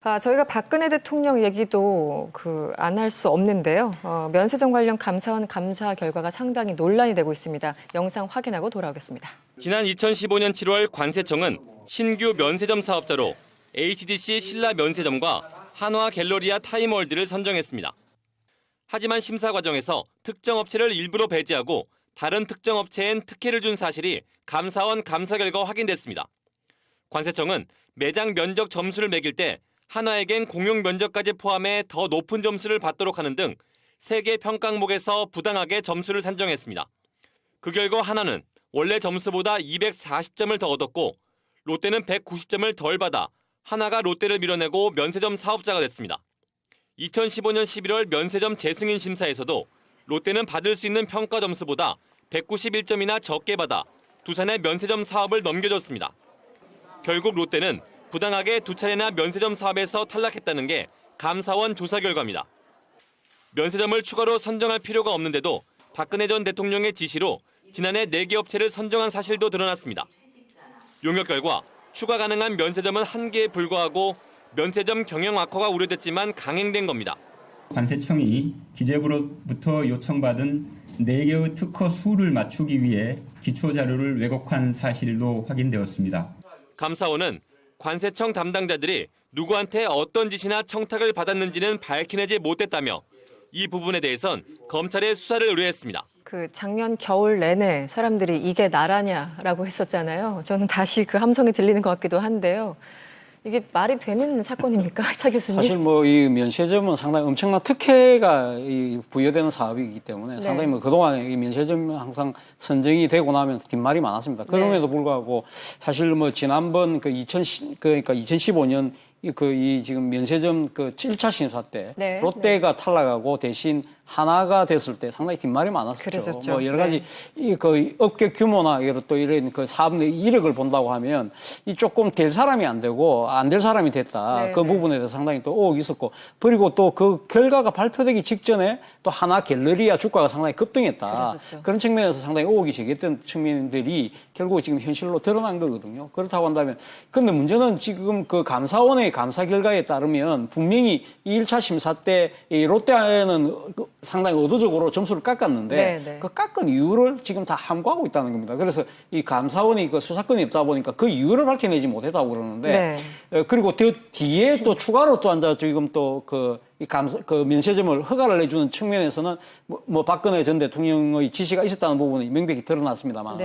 저희가 박근혜 대통령 얘기도 안 할 수 없는데요. 면세점 관련 감사원 감사 결과가 상당히 논란이 되고 있습니다. 영상 확인하고 돌아오겠습니다. 지난 2015년 7월 관세청은 신규 면세점 사업자로 HDC 신라 면세점과 한화 갤러리아 타임월드를 선정했습니다. 하지만 심사 과정에서 특정 업체를 일부러 배제하고 다른 특정 업체엔 특혜를 준 사실이 감사원 감사 결과 확인됐습니다. 관세청은 매장 면적 점수를 매길 때 한화에겐 공용 면적까지 포함해 더 높은 점수를 받도록 하는 등 3개 평가 항목에서 부당하게 점수를 산정했습니다. 그 결과 한화는 원래 점수보다 240점을 더 얻었고 롯데는 190점을 덜 받아 한화가 롯데를 밀어내고 면세점 사업자가 됐습니다. 2015년 11월 면세점 재승인 심사에서도 롯데는 받을 수 있는 평가 점수보다 191점이나 적게 받아 두산의 면세점 사업을 넘겨줬습니다. 결국 롯데는 부당하게 2차례나 면세점 사업에서 탈락했다는 게 감사원 조사 결과입니다. 면세점을 추가로 선정할 필요가 없는데도 박근혜 전 대통령의 지시로 지난해 4개 업체를 선정한 사실도 드러났습니다. 용역 결과 추가 가능한 면세점은 1개에 불과하고 면세점 경영 악화가 우려됐지만 강행된 겁니다. 관세청이 기재부로부터 요청받은 4개의 특허 수를 맞추기 위해 기초자료를 왜곡한 사실도 확인되었습니다. 감사원은 관세청 담당자들이 누구한테 어떤 지시나 청탁을 받았는지는 밝혀내지 못했다며 이 부분에 대해선 검찰에 수사를 의뢰했습니다. 작년 겨울 내내 사람들이 이게 나라냐라고 했었잖아요. 저는 다시 그 함성이 들리는 것 같기도 한데요. 이게 말이 되는 사건입니까, 차 교수님? 사실 이 면세점은 상당히 엄청난 특혜가 부여되는 사업이기 때문에 상당히 그동안에 이 면세점 항상 선정이 되고 나면 뒷말이 많았습니다. 그럼에도 불구하고 사실 지난번 그러니까 2015년 지금 면세점 1차 심사 때 롯데가 탈락하고 대신 하나가 됐을 때 상당히 뒷말이 많았었죠. 그랬었죠. 여러 가지 업계 규모나 또 이런 사업 내 이력을 본다고 하면 조금 될 사람이 안 되고 안 될 사람이 됐다. 그 부분에 대해서 상당히 또 의혹이 있었고, 그리고 또 그 결과가 발표되기 직전에 또 하나 갤러리아 주가가 상당히 급등했다. 그런 측면에서 상당히 의혹이 제기했던 측면들이 결국 지금 현실로 드러난 거거든요. 그렇다고 한다면, 근데 문제는 지금 그 감사원의 감사 결과에 따르면 분명히 이 1차 심사 때 이 롯데는 상당히 의도적으로 점수를 깎았는데 그 깎은 이유를 지금 다 함구하고 있다는 겁니다. 그래서 이 감사원이 수사권이 없다 보니까 그 이유를 밝혀내지 못했다고 그러는데 그리고 그 뒤에 또 추가로 또 앉아 지금 또 면세점을 허가를 내주는 측면에서는 박근혜 전 대통령의 지시가 있었다는 부분이 명백히 드러났습니다만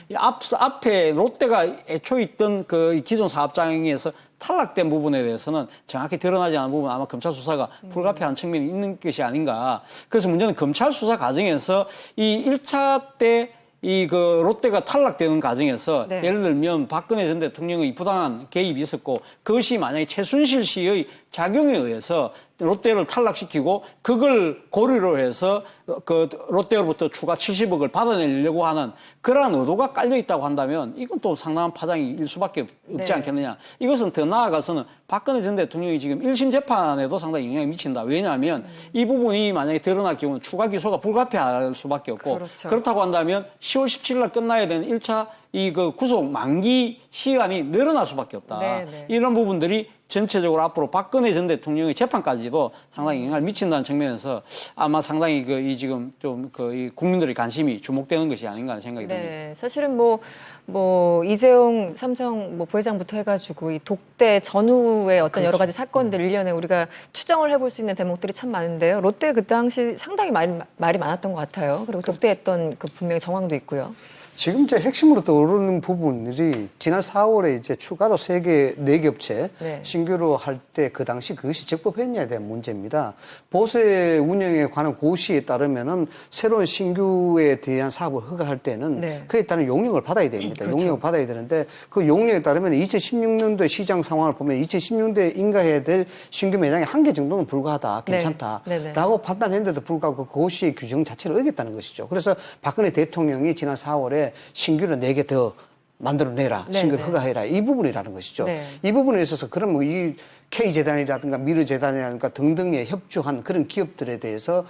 이 앞에 롯데가 애초에 있던 그 기존 사업장에서 탈락된 부분에 대해서는 정확히 드러나지 않은 부분, 아마 검찰 수사가 불가피한 측면이 있는 것이 아닌가. 그래서 문제는 검찰 수사 과정에서 이 1차 때 롯데가 탈락되는 과정에서 예를 들면 박근혜 전 대통령의 부당한 개입이 있었고, 그것이 만약에 최순실 씨의 작용에 의해서 롯데를 탈락시키고 그걸 고리로 해서 롯데로부터 추가 70억을 받아내려고 하는 그러한 의도가 깔려 있다고 한다면 이건 또 상당한 파장이 일 수밖에 없지 않겠느냐. 이것은 더 나아가서는 박근혜 전 대통령이 지금 1심 재판에도 상당히 영향이 미친다. 왜냐하면 이 부분이 만약에 드러날 경우는 추가 기소가 불가피할 수밖에 없고, 그렇다고 한다면 10월 17일 날 끝나야 되는 1차 구속 만기 시간이 늘어날 수밖에 없다. 이런 부분들이 전체적으로 앞으로 박근혜 전 대통령의 재판까지도 상당히 영향을 미친다는 측면에서 아마 상당히 지금 좀 이 국민들의 관심이 주목되는 것이 아닌가 하는 생각이 듭니다. 사실은 이재용 삼성 부회장부터 해가지고 이 독대 전후의 어떤 여러 가지 사건들 일련에 우리가 추정을 해볼 수 있는 대목들이 참 많은데요. 롯데 그 당시 상당히 말이 많았던 것 같아요. 그리고 독대했던 분명히 정황도 있고요. 지금 이제 핵심으로 떠오르는 부분들이 지난 4월에 이제 추가로 4개 업체 신규로 할 때 그 당시 그것이 적법했냐에 대한 문제입니다. 보세 운영에 관한 고시에 따르면은 새로운 신규에 대한 사업을 허가할 때는 그에 따른 용역을 받아야 됩니다. 용역을 받아야 되는데 그 용역에 따르면 2016년도의 시장 상황을 보면 2016년도에 인가해야 될 신규 매장이 1개 정도는 불과하다, 괜찮다라고 판단했는데도 불구하고 그 고시의 규정 자체를 어겼다는 것이죠. 그래서 박근혜 대통령이 지난 4월에 신규를 4개 더 만들어내라, 신규를 허가해라, 이 부분이라는 것이죠. 이 부분에 있어서 그러면 이 K재단이라든가 미르재단이라든가 등등에 협조한 그런 기업들에 대해서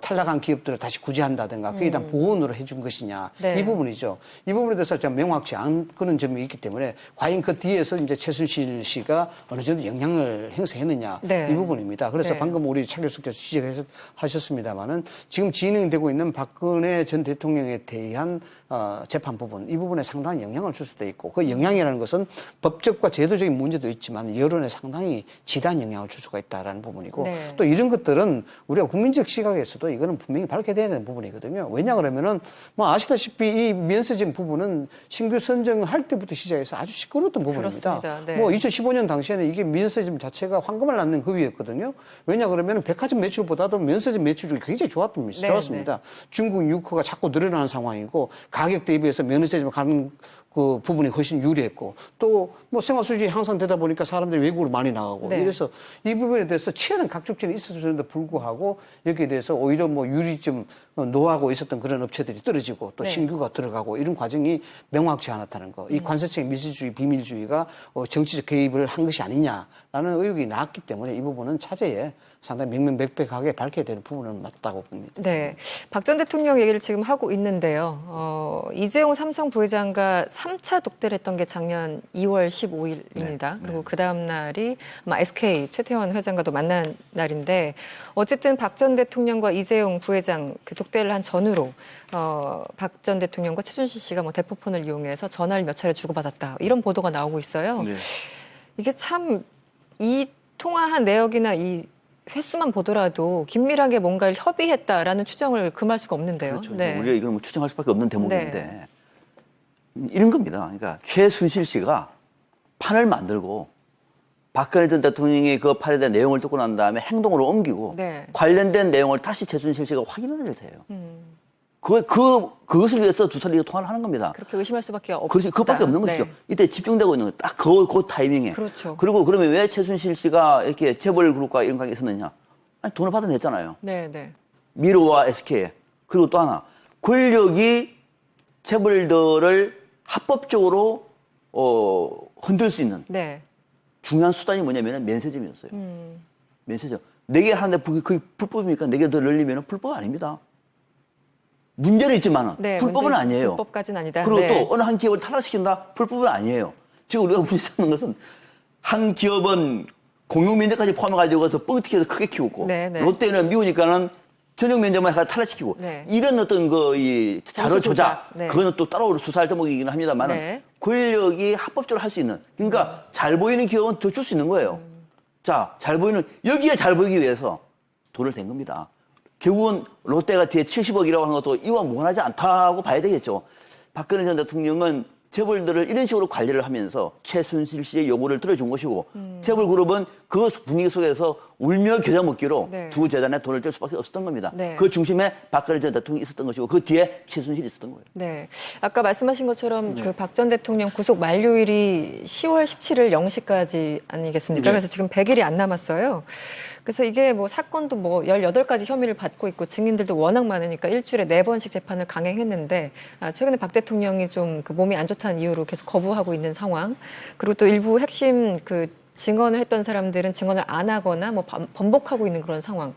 탈락한 기업들을 다시 구제한다든가 그에 대한 보온으로 해준 것이냐 네. 이 부분이죠. 이 부분에 대해서 좀 명확치 않은 그런 점이 있기 때문에 과연 그 뒤에서 이제 최순실 씨가 어느 정도 영향을 행사했느냐 네. 이 부분입니다. 그래서 네. 방금 우리 차 교수께서 지적하셨습니다마는 지금 진행되고 있는 박근혜 전 대통령에 대한 재판 부분 이 부분에 상당히 영향을 줄 수도 있고 그 영향이라는 것은 법적과 제도적인 문제도 있지만 여론에 상당히 지대한 영향을 줄 수가 있다라는 부분이고 네. 또 이런 것들은 우리가 국민적 시각에서도 이거는 분명히 밝혀야 되는 부분이거든요. 왜냐 그러면은 뭐 아시다시피 이 면세점 부분은 신규 선정할 때부터 시작해서 아주 시끄러웠던 부분입니다. 그렇습니다. 네. 뭐 2015년 당시에는 이게 면세점 자체가 황금을 낳는 그 위였거든요. 왜냐 그러면 백화점 매출보다도 면세점 매출이 굉장히 좋았습니다. 중국 유커가 자꾸 늘어나는 상황이고 가격 대비해서 면세점 가는 그 부분이 훨씬 유리했고 또 뭐 생활 수준이 향상되다 보니까 사람들이 외국으로 많이 나가고 네. 이래서 이 부분에 대해서 치열한 각축전이 있었음에도 불구하고 여기에 대해서 오히려 뭐 유리점 노하고 있었던 그런 업체들이 떨어지고 또 네. 신규가 들어가고 이런 과정이 명확치 않았다는 거. 이 관세청 밀실주의, 비밀주의가 정치적 개입을 한 것이 아니냐라는 의혹이 나왔기 때문에 이 부분은 차제에 상당히 명명백백하게 밝혀야 되는 부분은 맞다고 봅니다. 네. 박 전 대통령 얘기를 지금 하고 있는데요. 이재용 삼성 부회장과 3차 독대를 했던 게 작년 2월 15일입니다. 그리고 그 다음 날이 아마 SK 최태원 회장과도 만난 날인데 어쨌든 박 전 대통령과 이재용 부회장 그 독대를 한 전후로 박 전 대통령과 최순실 씨가 뭐 대포폰을 이용해서 전화를 몇 차례 주고받았다. 이런 보도가 나오고 있어요. 네. 이게 참 이 통화한 내역이나 이 횟수만 보더라도 긴밀하게 뭔가를 협의했다라는 추정을 금할 수가 없는데요. 그렇죠. 네. 우리가 이걸 뭐 추정할 수밖에 없는 대목인데 이런 겁니다. 그러니까 최순실 씨가 판을 만들고 박근혜 전 대통령이 그 판에 대한 내용을 듣고 난 다음에 행동으로 옮기고 네. 관련된 내용을 다시 최순실 씨가 확인을 해야 돼요. 그것을 위해서 두 사람이 통화를 하는 겁니다. 그렇게 의심할 수밖에 없다. 그렇지, 그것밖에 없는 것이죠. 네. 이때 집중되고 있는 거, 딱 그 타이밍에. 그렇죠. 그리고 그러면 왜 최순실 씨가 이렇게 재벌 그룹과 이런 관계가 있었느냐? 아니, 돈을 받아냈잖아요. 네, 네. 미르와 SK에. 그리고 또 하나, 권력이 재벌들을 합법적으로 흔들 수 있는 네. 중요한 수단이 뭐냐면 면세점이었어요. 면세점. 4개 하는데 그게 불법입니까? 4개 더 늘리면 불법 아닙니다. 문제는 있지만은 네, 불법은 아니에요. 불법까지는 아니다. 그리고 네. 또 어느 한 기업을 타락시킨다? 불법은 아니에요. 지금 우리가 문제하는 것은 한 기업은 공용 면접까지 포함해가지고 더 뻥튀기해서 크게 키우고 네, 네. 롯데는 미우니까는 전용 면접만 해서 탈락시키고 네. 이런 어떤 이 자료 점수 조작 조작. 네. 그거는 또 따로 수사할 대목이긴 합니다만은 네. 권력이 합법적으로 할 수 있는 그러니까 잘 보이는 기업은 더 줄 수 있는 거예요. 자, 잘 보이는 여기에 잘 보이기 위해서 돈을 댄 겁니다. 결국은 롯데가 뒤에 70억이라고 하는 것도 이와 무관하지 않다고 봐야 되겠죠. 박근혜 전 대통령은 재벌들을 이런 식으로 관리를 하면서 최순실 씨의 요구를 들어준 것이고 재벌 그룹은 그 분위기 속에서 울며 겨자 먹기로 네. 두 재단에 돈을 뗄 수밖에 없었던 겁니다. 네. 그 중심에 박근혜 전 대통령이 있었던 것이고 그 뒤에 최순실이 있었던 거예요. 네. 아까 말씀하신 것처럼 네. 그 박 전 대통령 구속 만료일이 10월 17일 0시까지 아니겠습니까? 네. 그래서 지금 100일이 안 남았어요. 그래서 이게 뭐 사건도 뭐 18가지 혐의를 받고 있고 증인들도 워낙 많으니까 일주일에 4번씩 재판을 강행했는데 최근에 박 대통령이 좀 그 몸이 안 좋다는 이유로 계속 거부하고 있는 상황. 그리고 또 일부 핵심 그 증언을 했던 사람들은 증언을 안 하거나 뭐 번복하고 있는 그런 상황.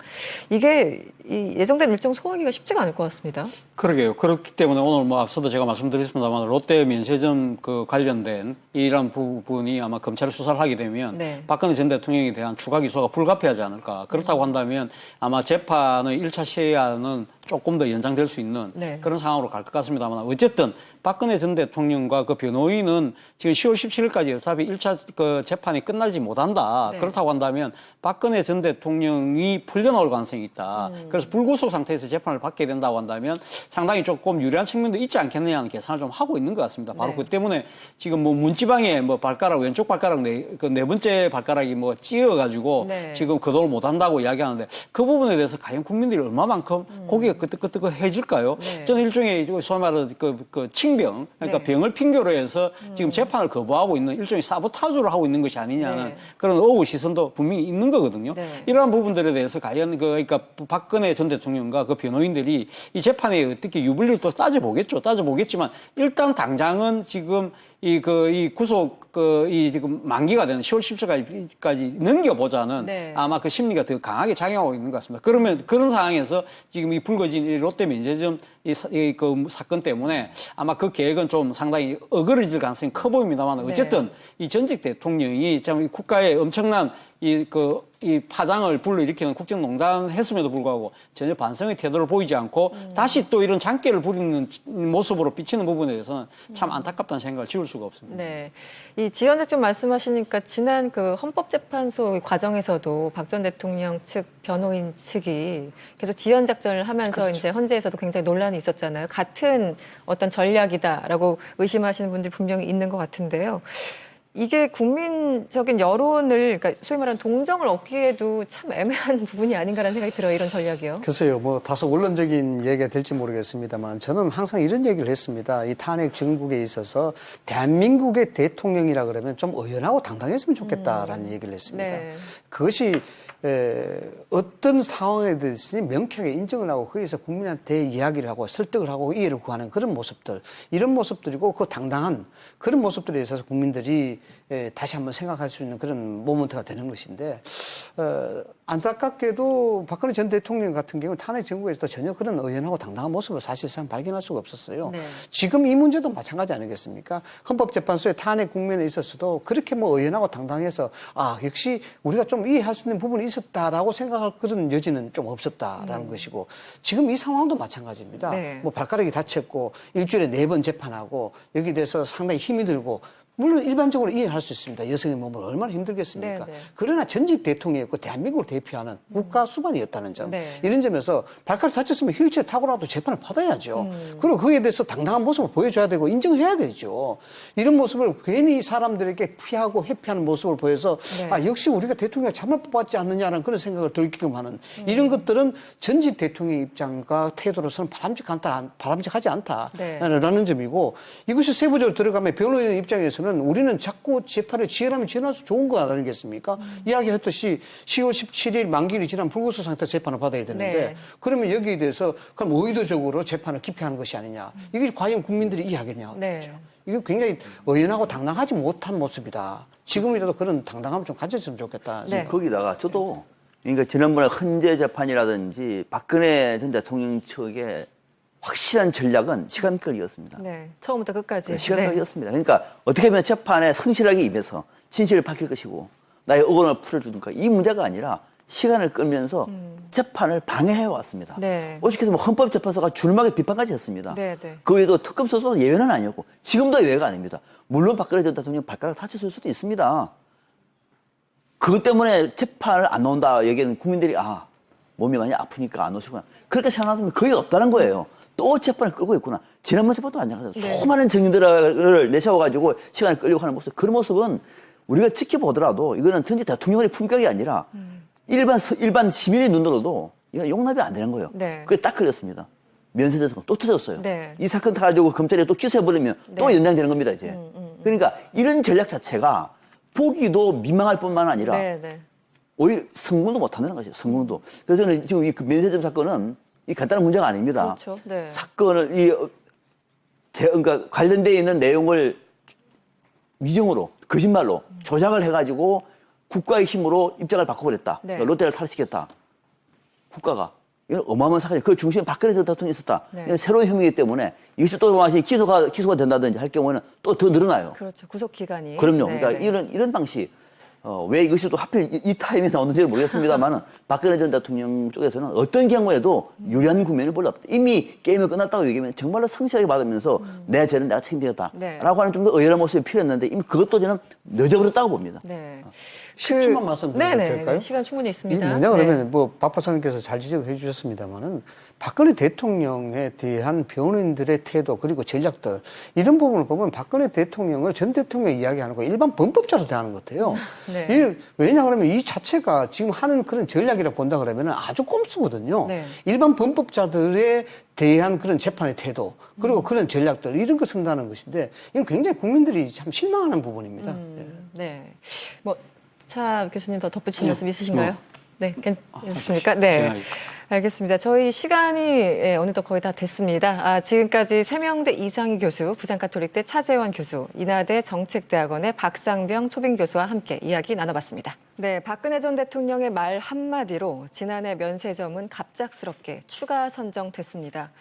이게 이 예정된 일정 소화하기가 쉽지가 않을 것 같습니다. 그러게요. 그렇기 때문에 오늘 뭐 앞서도 제가 말씀드렸습니다만 롯데 면세점 그 관련된 이런 부분이 아마 검찰 수사를 하게 되면 네. 박근혜 전 대통령에 대한 추가 기소가 불가피하지 않을까. 그렇다고 한다면 아마 재판의 1차 시한은 조금 더 연장될 수 있는 네. 그런 상황으로 갈 것 같습니다만 어쨌든 박근혜 전 대통령과 그 변호인은 지금 10월 17일까지 어차피 1차 그 재판이 끝나지 못한다. 네. 그렇다고 한다면 박근혜 전 대통령이 풀려나올 가능성이 있다. 그래서 불구속 상태에서 재판을 받게 된다고 한다면 상당히 조금 유리한 측면도 있지 않겠느냐는 계산을 좀 하고 있는 것 같습니다. 바로 네. 그 때문에 지금 뭐 문지방에 뭐 발가락 왼쪽 발가락 네 번째 발가락이 뭐 찧어가지고 네. 지금 거동을 못한다고 이야기하는데 그 부분에 대해서 과연 국민들이 얼마만큼 고개가 끄덕끄덕해질까요? 네. 저는 일종의 소위 말하는 그 칭병 그러니까 네. 병을 핑계로 해서 지금 재판을 거부하고 있는 일종의 사보타주를 하고 있는 것이 아니냐는 네. 그런 어우 시선도 분명히 있는 거거든요. 네. 이러한 부분들에 대해서 과연 그러니까 박근혜 전 대통령과 그 변호인들이 이 재판에 어떻게 유불리를 또 따져보겠죠. 따져보겠지만 일단 당장은 지금 이 구속 이 지금 만기가 되는 10월 14일까지 넘겨보자는 네. 아마 그 심리가 더 강하게 작용하고 있는 것 같습니다. 그러면 그런 상황에서 지금 이 불거진 이 롯데 면세점 그 사건 때문에 아마 그 계획은 좀 상당히 어그러질 가능성이 커 보입니다만 어쨌든 이 전직 대통령이 참 국가의 엄청난 이 파장을 불러일으키는 국정농단 했음에도 불구하고 전혀 반성의 태도를 보이지 않고 다시 또 이런 장깨를 부리는 모습으로 비치는 부분에 대해서는 참 안타깝다는 생각을 지울 수가 없습니다. 네. 이 지연작전 말씀하시니까 지난 그 헌법재판소 과정에서도 박 전 대통령 측 변호인 측이 계속 지연작전을 하면서 이제 헌재에서도 굉장히 논란이 있었잖아요. 같은 어떤 전략이다라고 의심하시는 분들이 분명히 있는 것 같은데요. 이게 국민적인 여론을, 그러니까 소위 말하는 동정을 얻기에도 참 애매한 부분이 아닌가라는 생각이 들어요. 이런 전략이요. 글쎄요, 뭐 다소 원론적인 얘기가 될지 모르겠습니다만 저는 항상 이런 얘기를 했습니다. 이 탄핵 정국에 있어서 대한민국의 대통령이라 그러면 좀 의연하고 당당했으면 좋겠다라는 얘기를 했습니다. 네. 그것이 어떤 상황에 대해서 명쾌하게 인정을 하고 거기서 국민한테 이야기를 하고 설득을 하고 이해를 구하는 그런 모습들, 이런 모습들이고 그 당당한 그런 모습들에 있어서 국민들이 다시 한번 생각할 수 있는 그런 모먼트가 되는 것인데 안타깝게도 박근혜 전 대통령 같은 경우는 탄핵 정국에서도 전혀 그런 의연하고 당당한 모습을 사실상 발견할 수가 없었어요. 네. 지금 이 문제도 마찬가지 아니겠습니까? 헌법재판소의 탄핵 국면에 있어서도 그렇게 뭐 의연하고 당당해서 역시 우리가 좀 이해할 수 있는 부분이 있었다라고 생각할 그런 여지는 좀 없었다라는 것이고 지금 이 상황도 마찬가지입니다. 네. 뭐 발가락이 다쳤고 일주일에 4번 재판하고 여기에 대해서 상당히 힘이 들고 물론 일반적으로 이해할 수 있습니다. 여성의 몸을 얼마나 힘들겠습니까? 네, 네. 그러나 전직 대통령이었고 대한민국을 대표하는 국가 수반이었다는 점. 네. 이런 점에서 발가락 다쳤으면 휠체어 타고라도 재판을 받아야죠. 그리고 거기에 대해서 당당한 모습을 보여줘야 되고 인정해야 되죠. 이런 모습을 괜히 사람들에게 피하고 회피하는 모습을 보여서 네. 역시 우리가 대통령을 잘못 뽑았지 않느냐라는 그런 생각을 들게끔 하는 이런 것들은 전직 대통령의 입장과 태도로서는 바람직하지 않다라는 네. 점이고 이것이 세부적으로 들어가면 변호인 입장에서는 우리는 자꾸 재판을 지연하면 지연할수록 좋은 거 아니겠습니까? 이야기했듯이 10월 17일 만기일이 지난 불구속 상태 재판을 받아야 되는데 네. 그러면 여기에 대해서 그럼 의도적으로 재판을 기피하는 것이 아니냐. 이게 과연 국민들이 이해하겠냐. 네. 그렇죠. 이게 굉장히 의연하고 당당하지 못한 모습이다. 지금이라도 그런 당당함을 좀 가졌으면 좋겠다. 네. 거기다가 저도 그러니까 지난번에 헌재 재판이라든지 박근혜 전 대통령 측의 확실한 전략은 시간 끌기였습니다. 네. 처음부터 끝까지. 시간 네. 끌기였습니다. 그러니까 어떻게 하면 재판에 성실하게 임해서 진실을 밝힐 것이고 나의 억울함을 풀어주든가 이 문제가 아니라 시간을 끌면서 재판을 방해해 왔습니다. 네. 오죽해서 뭐 헌법재판소가 줄막에 비판까지 했습니다. 네, 네. 그 외에도 특검 소수도 예외는 아니었고 지금도 예외가 아닙니다. 물론 박근혜 전 대통령 발가락 다쳤을 수도 있습니다. 그것 때문에 재판을 안 나온다 얘기하는 국민들이 몸이 많이 아프니까 안 오시구나. 그렇게 생각하면 거의 없다는 거예요. 또 재판을 끌고 있구나. 지난번 재판도 마찬가지로 네. 수많은 증인들을 내세워가지고 시간을 끌려고 하는 모습. 그런 모습은 우리가 지켜보더라도 이거는 전직 대통령의 품격이 아니라 일반 시민의 눈으로도 이건 용납이 안 되는 거예요. 네. 그게 딱 그랬습니다. 면세점가 또 터졌어요. 네. 이 사건 타가지고 검찰에 또 기소해버리면 또 네. 연장되는 겁니다, 이제. 그러니까 이런 전략 자체가 보기도 민망할 뿐만 아니라 네, 네. 오히려 성공도 못한다는 거죠. 성공도. 그래서 저는 지금 이 면세점 사건은 이 간단한 문제가 아닙니다. 그렇죠. 네. 사건을 그러니까 관련되어 있는 내용을 위정으로 거짓말로 조작을 해가지고 국가의 힘으로 입장을 바꿔버렸다. 네. 그러니까 롯데를 탈락시켰다. 국가가. 이건 어마어마한 사건이 그 중심에 박근혜 전 대통령이 있었다. 네. 이건 새로운 혐의이기 때문에 이것이 또 다시 기소가 된다든지 할 경우에는 또 더 늘어나요. 그렇죠. 구속 기간이. 그럼요. 네, 그러니까 네. 이런 방식. 왜 이것이 또 하필 이 타임에 나오는지는 모르겠습니다만은 박근혜 전 대통령 쪽에서는 어떤 경우에도 유리한 국면을 별로 없다. 이미 게임이 끝났다고 얘기하면 정말로 성실하게 받으면서 내 죄는 내가 책임지겠다. 네. 라고 하는 좀 더 의연한 모습이 필요했는데 이미 그것도 저는 늦어버렸다고 봅니다. 네. 10초만 말씀드려도 네네. 될까요? 시간 충분히 이 있습니다. 뭐냐 네. 그러면 뭐 박박사님께서 잘 지적해 주셨습니다만은 박근혜 대통령에 대한 변호인들의 태도 그리고 전략들 이런 부분을 보면 박근혜 대통령을 전 대통령 이야기하는 거 일반 범법자로 대하는 것 같아요. 네. 이게 왜냐 그러면 이 자체가 지금 하는 그런 전략이라고 본다 그러면 아주 꼼수거든요. 네. 일반 범법자들에 대한 그런 재판의 태도 그리고 그런 전략들 이런 거 쓴다는 것인데 이건 굉장히 국민들이 참 실망하는 부분입니다. 네. 차 교수님 더 덧붙일 말씀 있으신가요? 네, 괜찮습니까? 네. 알겠습니다. 저희 시간이 어느덧 거의 다 됐습니다. 지금까지 세명대 이상희 교수, 부산가톨릭대 차재원 교수, 인하대 정책대학원의 박상병 초빙 교수와 함께 이야기 나눠봤습니다. 네, 박근혜 전 대통령의 말 한마디로 지난해 면세점은 갑작스럽게 추가 선정됐습니다.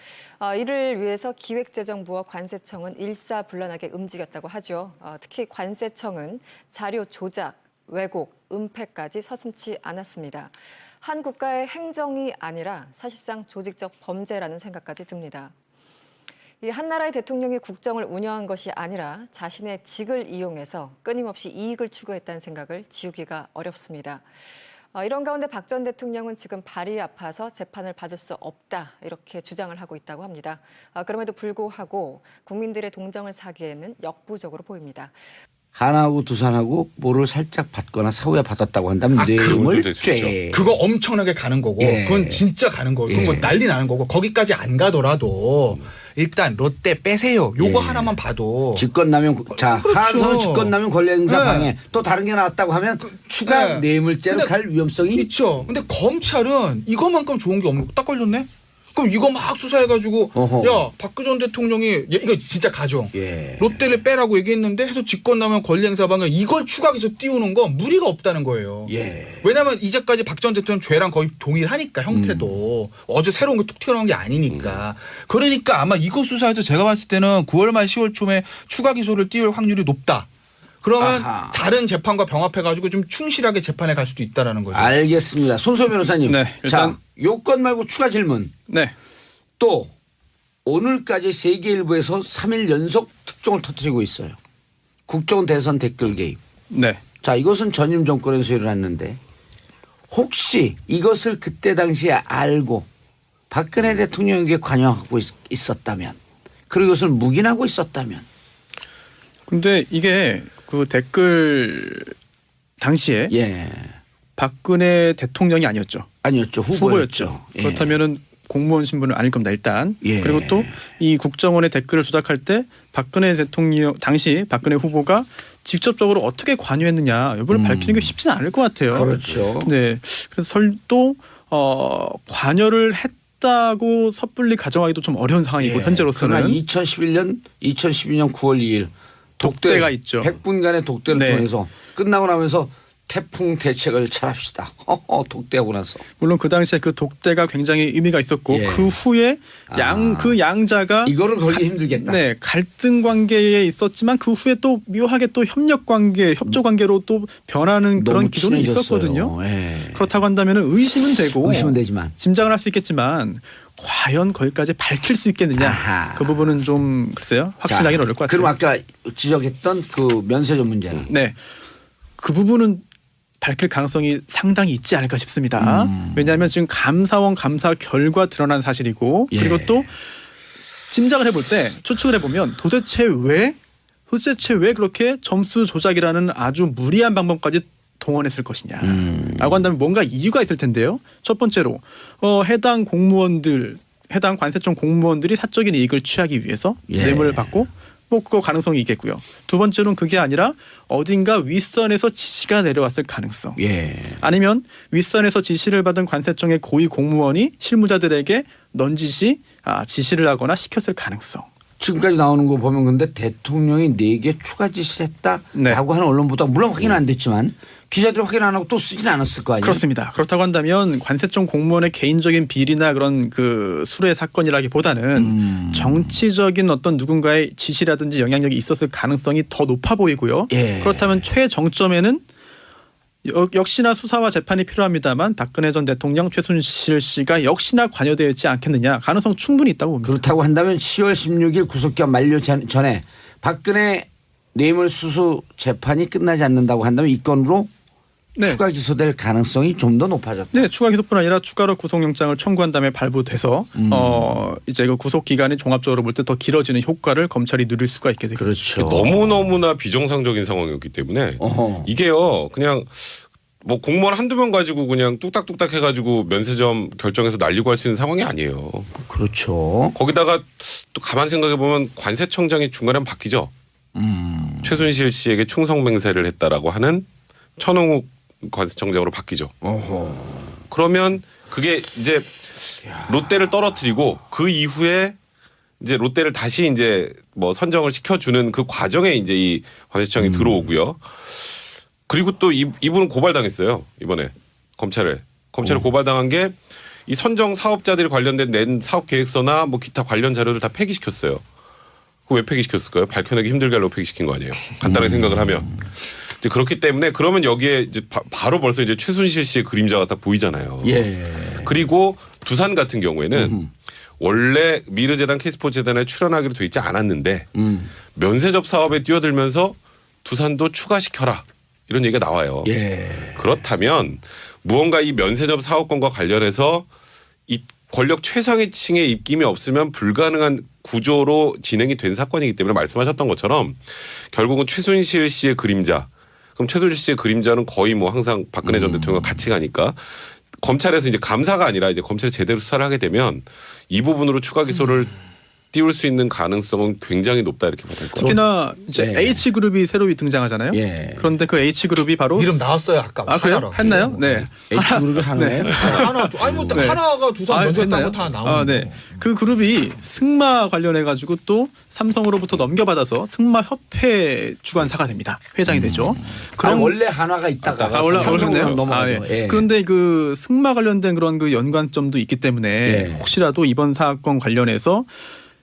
이를 위해서 기획재정부와 관세청은 일사불란하게 움직였다고 하죠. 특히 관세청은 자료 조작, 왜곡, 은폐까지 서슴지 않았습니다. 한 국가의 행정이 아니라 사실상 조직적 범죄라는 생각까지 듭니다. 이 한나라의 대통령이 국정을 운영한 것이 아니라 자신의 직을 이용해서 끊임없이 이익을 추구했다는 생각을 지우기가 어렵습니다. 이런 가운데 박 전 대통령은 지금 발이 아파서 재판을 받을 수 없다 이렇게 주장을 하고 있다고 합니다. 그럼에도 불구하고 국민들의 동정을 사기에는 역부족으로 보입니다. 하나하고 두산하고 뭐를 살짝 받거나 사후에 받았다고 한다면 뇌물 죄. 그거 엄청나게 가는 거고 예. 그건 진짜 가는 거고 그건 뭐 난리 나는 거고 거기까지 안 가더라도 일단 롯데 빼세요. 요거 예. 하나만 봐도 직권남용 자 그렇죠. 한선은 직권남용 권리행사 네. 방해 또 다른 게 나왔다고 하면 추가 네. 뇌물죄로 근데 갈 위험성이 있죠. 근데 검찰은 이거만큼 좋은 게 없는 거 딱 걸렸네. 그럼 이거 막 수사해가지고 어허. 야 박근혜 전 대통령이 이거 진짜 가정 예. 롯데를 빼라고 얘기했는데 해서 직권남용 권리행사 방해 이걸 추가해서 띄우는 건 무리가 없다는 거예요. 예. 왜냐하면 이제까지 박 전 대통령 죄랑 거의 동일하니까 형태도 어제 새로운 게 툭 튀어나온 게 아니니까 그러니까 아마 이거 수사해서 제가 봤을 때는 9월 말 10월 초에 추가 기소를 띄울 확률이 높다. 그러면 아하. 다른 재판과 병합해가지고 좀 충실하게 재판에 갈 수도 있다라는 거죠. 알겠습니다. 손소 변호사님. 네, 일단 자 요건 말고 추가 질문. 네. 또 오늘까지 세계일보에서 3일 연속 특종을 터뜨리고 있어요. 국정 대선 댓글 개입. 네. 자 이것은 전임 정권에서 일어났는데 혹시 이것을 그때 당시에 알고 박근혜 대통령에게 관여하고 있었다면 그리고 이것을 묵인하고 있었다면 근데 이게 그 댓글 당시에 예 박근혜 대통령이 아니었죠. 아니었죠 후보였죠. 예. 그렇다면은 공무원 신분은 아닐 겁니다. 일단. 예. 그리고 또 이 국정원의 댓글을 조작할 때 박근혜 대통령 당시 박근혜 후보가 직접적으로 어떻게 관여했느냐 여부를 밝히는 게 쉽지는 않을 것 같아요. 그렇죠. 네. 그래서 또 관여를 했다고 섣불리 가정하기도 좀 어려운 상황이고 예. 현재로서는. 그러나 2012년 9월 2일 독대가 있죠. 100분간의 독대를 네. 통해서 끝나고 나면서 태풍 대책을 잘합시다. 독대하고 나서. 물론 그 당시에 그 독대가 굉장히 의미가 있었고 예. 그 후에 그 양자가 이거를 걸기 힘들겠다. 네, 갈등 관계에 있었지만 그 후에 또 묘하게 또 협력 관계, 협조 관계로 또 변하는 그런 너무 기조는 친해졌어요. 있었거든요. 예. 그렇다고 한다면 의심은 되고 의심은 되지만 짐작을 할 수 있겠지만 과연 거기까지 밝힐 수 있겠느냐 아하. 그 부분은 좀 글쎄요 확실하기는 어려울 것 같아요. 그럼 아까 지적했던 그 면세점 문제는 네, 그 부분은 밝힐 가능성이 상당히 있지 않을까 싶습니다. 왜냐하면 지금 감사원 감사 결과 드러난 사실이고 예. 그리고 또 짐작을 해볼 때 추측을 해보면 도대체 왜 그렇게 점수 조작이라는 아주 무리한 방법까지 동원했을 것이냐라고 한다면 뭔가 이유가 있을 텐데요. 첫 번째로 해당 관세청 공무원들이 사적인 이익을 취하기 위해서 예. 뇌물을 받고 뭐 그거 가능성이 있겠고요. 두 번째로는 그게 아니라 어딘가 윗선에서 지시가 내려왔을 가능성. 예. 아니면 윗선에서 지시를 받은 관세청의 고위 공무원이 실무자들에게 넌지시 지시를 하거나 시켰을 가능성. 지금까지 나오는 거 보면 근데 대통령이 4개 추가 지시를 했다라고 네. 하는 언론보다 물론 확인은 안 됐지만 기자들이 확인 안 하고 또 쓰진 않았을 거 아니에요. 그렇습니다. 그렇다고 한다면 관세청 공무원의 개인적인 비리나 그런 그 수뢰 사건이라기보다는 정치적인 어떤 누군가의 지시라든지 영향력이 있었을 가능성이 더 높아 보이고요. 예. 그렇다면 최정점에는 역시나 수사와 재판이 필요합니다만 박근혜 전 대통령 최순실 씨가 역시나 관여되어 있지 않겠느냐 가능성 충분히 있다고 봅니다. 그렇다고 한다면 10월 16일 구속기한 만료 전에 박근혜 뇌물수수 재판이 끝나지 않는다고 한다면 이 건으로 네. 추가 기소될 가능성이 좀 더 높아졌다. 네, 추가 기소뿐 아니라 추가로 구속영장을 청구한 다음에 발부돼서 이제 그 구속 기간이 종합적으로 볼 때 더 길어지는 효과를 검찰이 누릴 수가 있게 되겠죠. 그렇죠. 너무너무나 비정상적인 상황이었기 때문에 어허. 이게요 그냥 뭐 공무원 한두 명 가지고 그냥 뚝딱뚝딱 해가지고 면세점 결정해서 날리고 할 수 있는 상황이 아니에요. 그렇죠. 거기다가 또 가만 생각해보면 관세청장이 중간에 바뀌죠. 최순실 씨에게 충성맹세를 했다라고 하는 천홍욱 관세청장으로 바뀌죠. 어허. 그러면 그게 이제 롯데를 떨어뜨리고 그 이후에 이제 롯데를 다시 이제 뭐 선정을 시켜주는 그 과정에 이제 이 관세청이 들어오고요. 그리고 또 이분은 고발당했어요. 이번에 검찰에 고발당한 게 이 선정 사업자들이 관련된 낸 사업 계획서나 뭐 기타 관련 자료를 다 폐기시켰어요. 그거 왜 폐기시켰을까요? 밝혀내기 힘들게 하려고 폐기시킨 거 아니에요. 간단하게 생각을 하면. 이제 그렇기 때문에 그러면 여기에 이제 바로 벌써 이제 최순실 씨의 그림자가 딱 보이잖아요. 예. 그리고 두산 같은 경우에는 원래 미르재단 K스포츠재단에 출연하기로 돼 있지 않았는데 면세점 사업에 뛰어들면서 두산도 추가시켜라 이런 얘기가 나와요. 예. 그렇다면 무언가 이 면세점 사업권과 관련해서 이 권력 최상위층의 입김이 없으면 불가능한 구조로 진행이 된 사건이기 때문에 말씀하셨던 것처럼 결국은 최순실 씨의 그림자. 그럼 최순실 씨의 그림자는 거의 뭐 항상 박근혜 전 대통령과 같이 가니까 검찰에서 이제 감사가 아니라 이제 검찰이 제대로 수사를 하게 되면 이 부분으로 추가 기소를 띄울 수 있는 가능성은 굉장히 높다 이렇게 봐야 될 것 같아요. 특히나 이제 네. H그룹이 새로 등장하잖아요. 예. 그런데 그 H그룹이 바로 이름 나왔어요 아까. 아 그래요? 하나로. 했나요? 네. H그룹이 하나예요? 하나 아니 뭐 네. 하나가 두산 면세했다고 했나요? 다 나오는 아, 네. 그 그룹이 승마 관련해 가지고 또 삼성으로부터 넘겨받아서 승마 협회 주관사가 됩니다. 회장이 되죠. 그럼 원래 한화가 있다가 원래 삼성으로 그렇네요. 넘어가죠. 예. 예. 그런데 그 승마 관련된 그런 그 연관점도 있기 때문에 예. 혹시라도 이번 사건 관련해서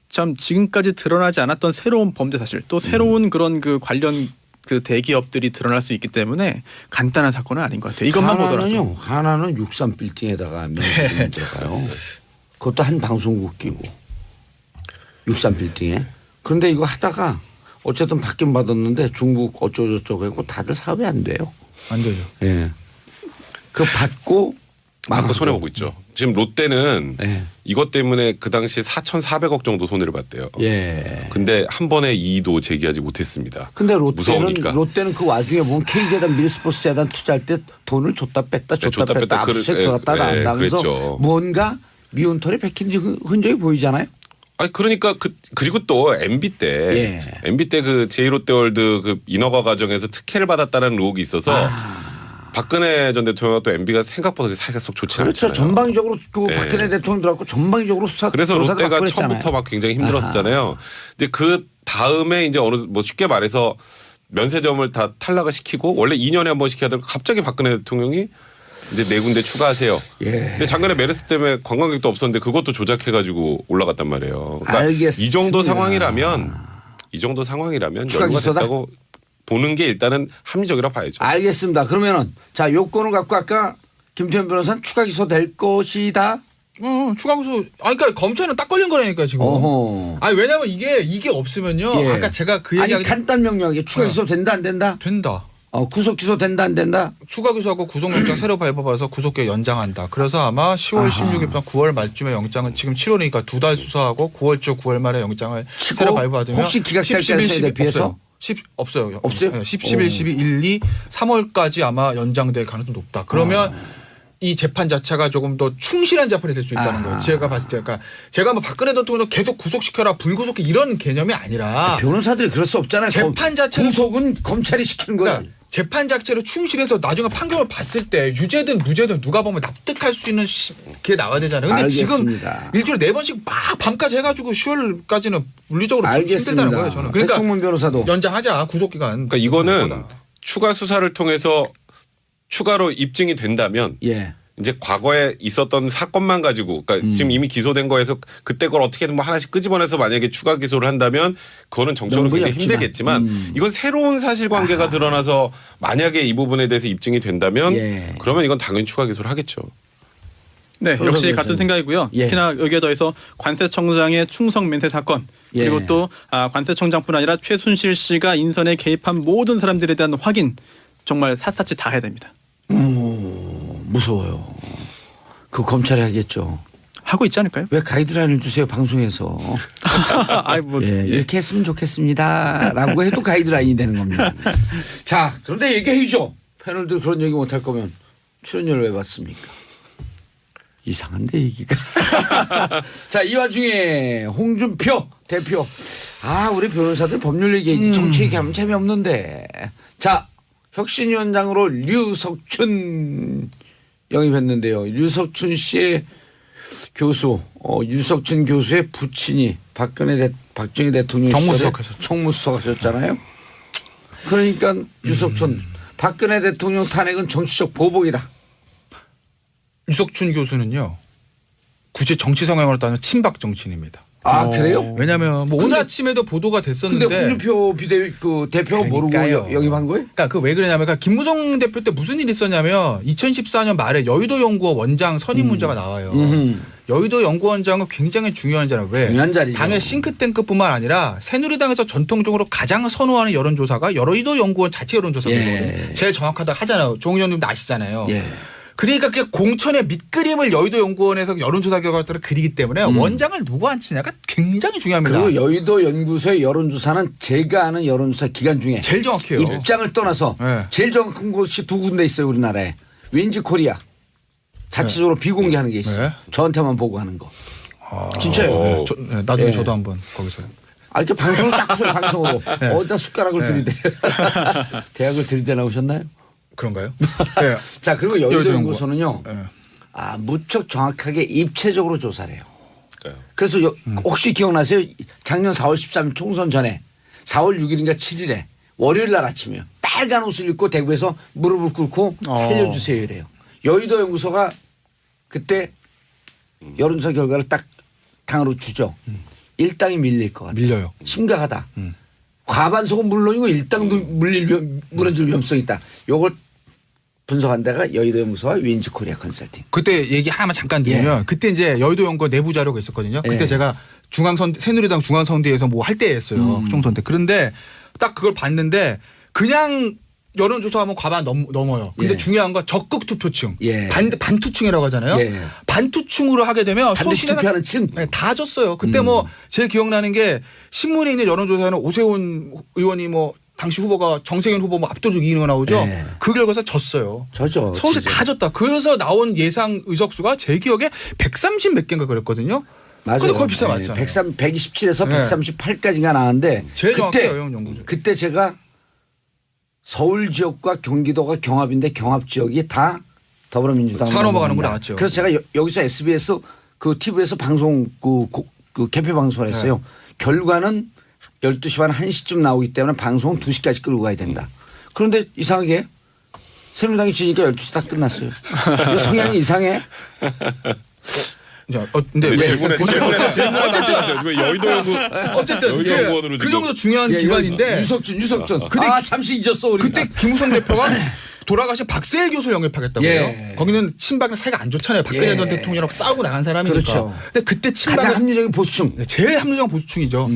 참 지금까지 드러나지 않았던 새로운 범죄 사실 또 새로운 그런 그 관련 그 대기업들이 드러날 수 있기 때문에 간단한 사건은 아닌 것 같아요. 이것만 보더라도. 하나는 63 빌딩에다가 면세점이 들어가요. 그것도 한 방송국 끼고 63 빌딩에. 그런데 이거 하다가 어쨌든 받긴 받았는데 중국 어쩌고저쩌고 했고 다들 사업이 안 돼요. 안 되죠. 예. 그 받고 막고 손해 보고 있죠. 지금 롯데는 예. 이것 때문에 그 당시 4,400억 정도 손해를 봤대요. 예. 근데 한 번에 이의도 제기하지 못했습니다. 근데 무서우니까. 롯데는 그 와중에 보면 K재단 미르스포츠재단 투자할 때 돈을 줬다 뺐다 줬다 뺐다 압수수색 들어갔다 나온다면서 그랬죠. 뭔가 미운털이 박힌 흔적이 보이잖아요. 아니 그러니까 그리고 또 MB 때 그 제1롯데월드 그 인허가 과정에서 특혜를 받았다는 의혹이 있어서 박근혜 전 대통령과 또 MB가 생각보다 사이가 속 좋지 그렇죠. 않잖아요. 전방위적으로 그 박근혜 대통령 들어갔고 전방위적으로 수사. 그래서 조사도 롯데가 받고 그랬잖아요. 처음부터 막 굉장히 힘들었잖아요. 이제 그 다음에 이제 어느 뭐 쉽게 말해서 면세점을 다 탈락을 시키고 원래 2년에 한 번씩 해야 되고 갑자기 박근혜 대통령이 이제 4군데 추가하세요. 예. 근데 작년에 메르스 때문에 관광객도 없었는데 그것도 조작해가지고 올라갔단 말이에요. 그러니까 알겠습니다. 이 정도 상황이라면 추가 여유가 기소다? 됐다고 보는 게 일단은 합리적이라 봐야죠. 알겠습니다. 그러면은 자 요건을 갖고 아까 김태현 변호사는 추가 기소될 것이다. 추가 기소. 그러니까 검찰은 딱 걸린 거라니까 지금. 어허. 아니 왜냐면 이게 없으면요. 예. 아까 제가 그 아니 얘기하기 간단 명료하게 추가 기소 된다 안 된다? 된다. 구속 기소 된다 안 된다? 추가 기소하고 구속영장 새로 발부받아서 구속기각 연장한다. 그래서 아마 10월 16일부터 9월 말쯤에 영장은 지금 7월이니까 2달 수사하고 9월 초 9월 말에 영장을 새로 발부받으면 혹시 기각될 가능성에 대비해서? 없어요. 없어요? 10, 11, 12, 1, 2, 3월까지 아마 연장될 가능성이 높다. 그러면 이 재판 자체가 조금 더 충실한 재판이 될 수 있다는 거예요. 제가 봤을 때, 제가 뭐 박근혜 대통령도 계속 구속시켜라, 불구속해 이런 개념이 아니라 변호사들이 그럴 수 없잖아요. 재판 자체를 구속은 검찰이 시키는 거야. 그러니까 재판 자체로 충실해서 나중에 판결을 봤을 때 유죄든 무죄든 누가 보면 납득할 수 있는 게 나와야 되잖아요. 근데 알겠습니다. 지금 일주일에 4번씩 막 밤까지 해가지고 10월까지는 물리적으로 힘들다는 거예요. 저는. 그러니까 백성문 변호사도 연장하자 구속기간. 그러니까 이거는 추가 수사를 통해서 추가로 입증이 된다면 예. 이제 과거에 있었던 사건만 가지고 그러니까 지금 이미 기소된 거에서 그때 그걸 어떻게든 뭐 하나씩 끄집어내서 만약에 추가 기소를 한다면 그거는 정적으로 굉장히 힘들겠지만 이건 새로운 사실관계가 드러나서 만약에 이 부분에 대해서 입증이 된다면 그러면 이건 당연히 추가 기소를 하겠죠. 네, 역시 같은 생각이고요. 예. 특히나 여기에 더해서 관세청장의 충성 맹세 사건 그리고 또 관세청장뿐 아니라 최순실 씨가 인선에 개입한 모든 사람들에 대한 확인 정말 샅샅이 다 해야 됩니다. 무서워요. 그 검찰이 하겠죠. 하고 있지 않을까요? 왜 가이드라인을 주세요 방송에서. 아이 뭐 이렇게 했으면 좋겠습니다라고 해도 가이드라인이 되는 겁니다. 자 그런데 얘기해주죠. 패널들 그런 얘기 못할 거면 출연료를 왜 받습니까? 이상한데 얘기가. 자 이 와중에 홍준표 대표. 우리 변호사들 법률 얘기하지 정치 얘기하면 재미없는데. 자 혁신위원장으로 류석춘 영입했는데요. 류석춘 씨의 교수 유석춘 교수의 부친이 박정희 대통령 시절에 총무수석 하셨잖아요. 그러니까 유석춘 박근혜 대통령 탄핵은 정치적 보복이다. 유석춘 교수는요. 굳이 정치 성향으로 따지면 친박 정치인입니다. 아 그래요? 왜냐하면 뭐 오늘 아침에도 보도가 됐었는데. 근데 홍준표 대표가 모르고 영입한 거예요? 그러니까 그 왜 그러냐면 그러니까 김무성 대표 때 무슨 일이 있었냐면 2014년 말에 여의도 연구원 원장 선임 문제가 나와요. 여의도 연구원장은 굉장히 중요한 자리예요. 왜? 중요한 자리죠. 당의 싱크탱크뿐만 아니라 새누리당에서 전통적으로 가장 선호하는 여론조사가 여의도 연구원 자체 여론조사거든요. 제일 정확하다고 하잖아요. 종 의원님도 아시잖아요. 그러니까 그 공천의 밑그림을 여의도 연구원에서 여론조사 결과를 그리기 때문에 원장을 누구 앉히냐가 굉장히 중요합니다. 그리고 여의도 연구소의 여론조사는 제가 아는 여론조사 기관 중에 제일 정확해요. 입장을 떠나서 제일 정확한 곳이 두 군데 있어요. 우리나라에. 윈지 코리아. 자체적으로 비공개하는 게 있어요. 저한테만 보고하는 거. 진짜요. 나중에 저도 한번 거기서. 이제 방송을 딱 보세요. 방송으로. 어디다 숟가락을 들이대. 대학을 들이대 나오셨나요? 그런가요? 네. 자 그리고 여의도 연구소는요. 무척 정확하게 입체적으로 조사를 해요. 그래서 혹시 기억나세요? 작년 4월 13일 총선 전에 4월 6일인가 7일에 월요일 날 아침이에요. 빨간 옷을 입고 대구에서 무릎을 꿇고 살려주세요 이래요. 여의도 연구소가 그때 여론조사 결과를 딱 당으로 주죠. 일당이 밀릴 것 같아요. 밀려요. 심각하다. 과반수는 물론이고 일당도 무너질 위험성이 있다. 요걸 분석한 데가 여의도 연구소와 윈지 코리아 컨설팅. 그때 얘기 하나만 잠깐 드리면 그때 이제 여의도 연구원 내부 자료가 있었거든요. 그때 제가 새누리당 중앙선대에서 뭐 할 때였어요. 총선 때. 그런데 딱 그걸 봤는데 그냥 여론조사하면 과반 넘어요. 근데 중요한 건 적극 투표층, 반투층이라고 하잖아요. 반투층으로 하게 되면 반드시 투표하는 층 다 졌어요. 그때 뭐 제일 기억나는 게 신문에 있는 여론조사는 오세훈 의원이 뭐 당시 후보가 정세균 후보 뭐 압도적 이기는 거 나오죠. 그 결과에서 졌어요. 졌죠. 서울시 다 졌다. 그래서 나온 예상 의석수가 제 기억에 130 몇 개인가 그랬거든요. 맞아요. 근데 거의 비슷하게 맞잖아요. 127에서 138까지가 나왔는데 제일 정확해요, 연구죠. 그때 제가 서울 지역과 경기도가 경합인데 경합 지역이 다 더불어민주당 산업화가는 거 나왔죠. 그래서 제가 여기서 SBS 그 TV에서 방송 그 개표 방송을 했어요. 결과는 12시 반 1시쯤 나오기 때문에 방송 2시까지 끌고 가야 된다. 그런데 이상하게 새누리당이 지니까 12시 딱 끝났어요. 성향이 이상해. 근데 어쨌든 그 정도 중요한 기관인데 유석준. 잠시 잊었어. 우리가. 그때 김우성 대표가 돌아가신 박세일 교수를 영입하겠다고요. 거기는 친박이랑 사이가 안 좋잖아요. 박근혜 전 대통령이랑 싸우고 나간 사람이니까. 그렇죠. 근데 그때 친박 가장 합리적인 보수층. 제일 합리적인 보수층이죠.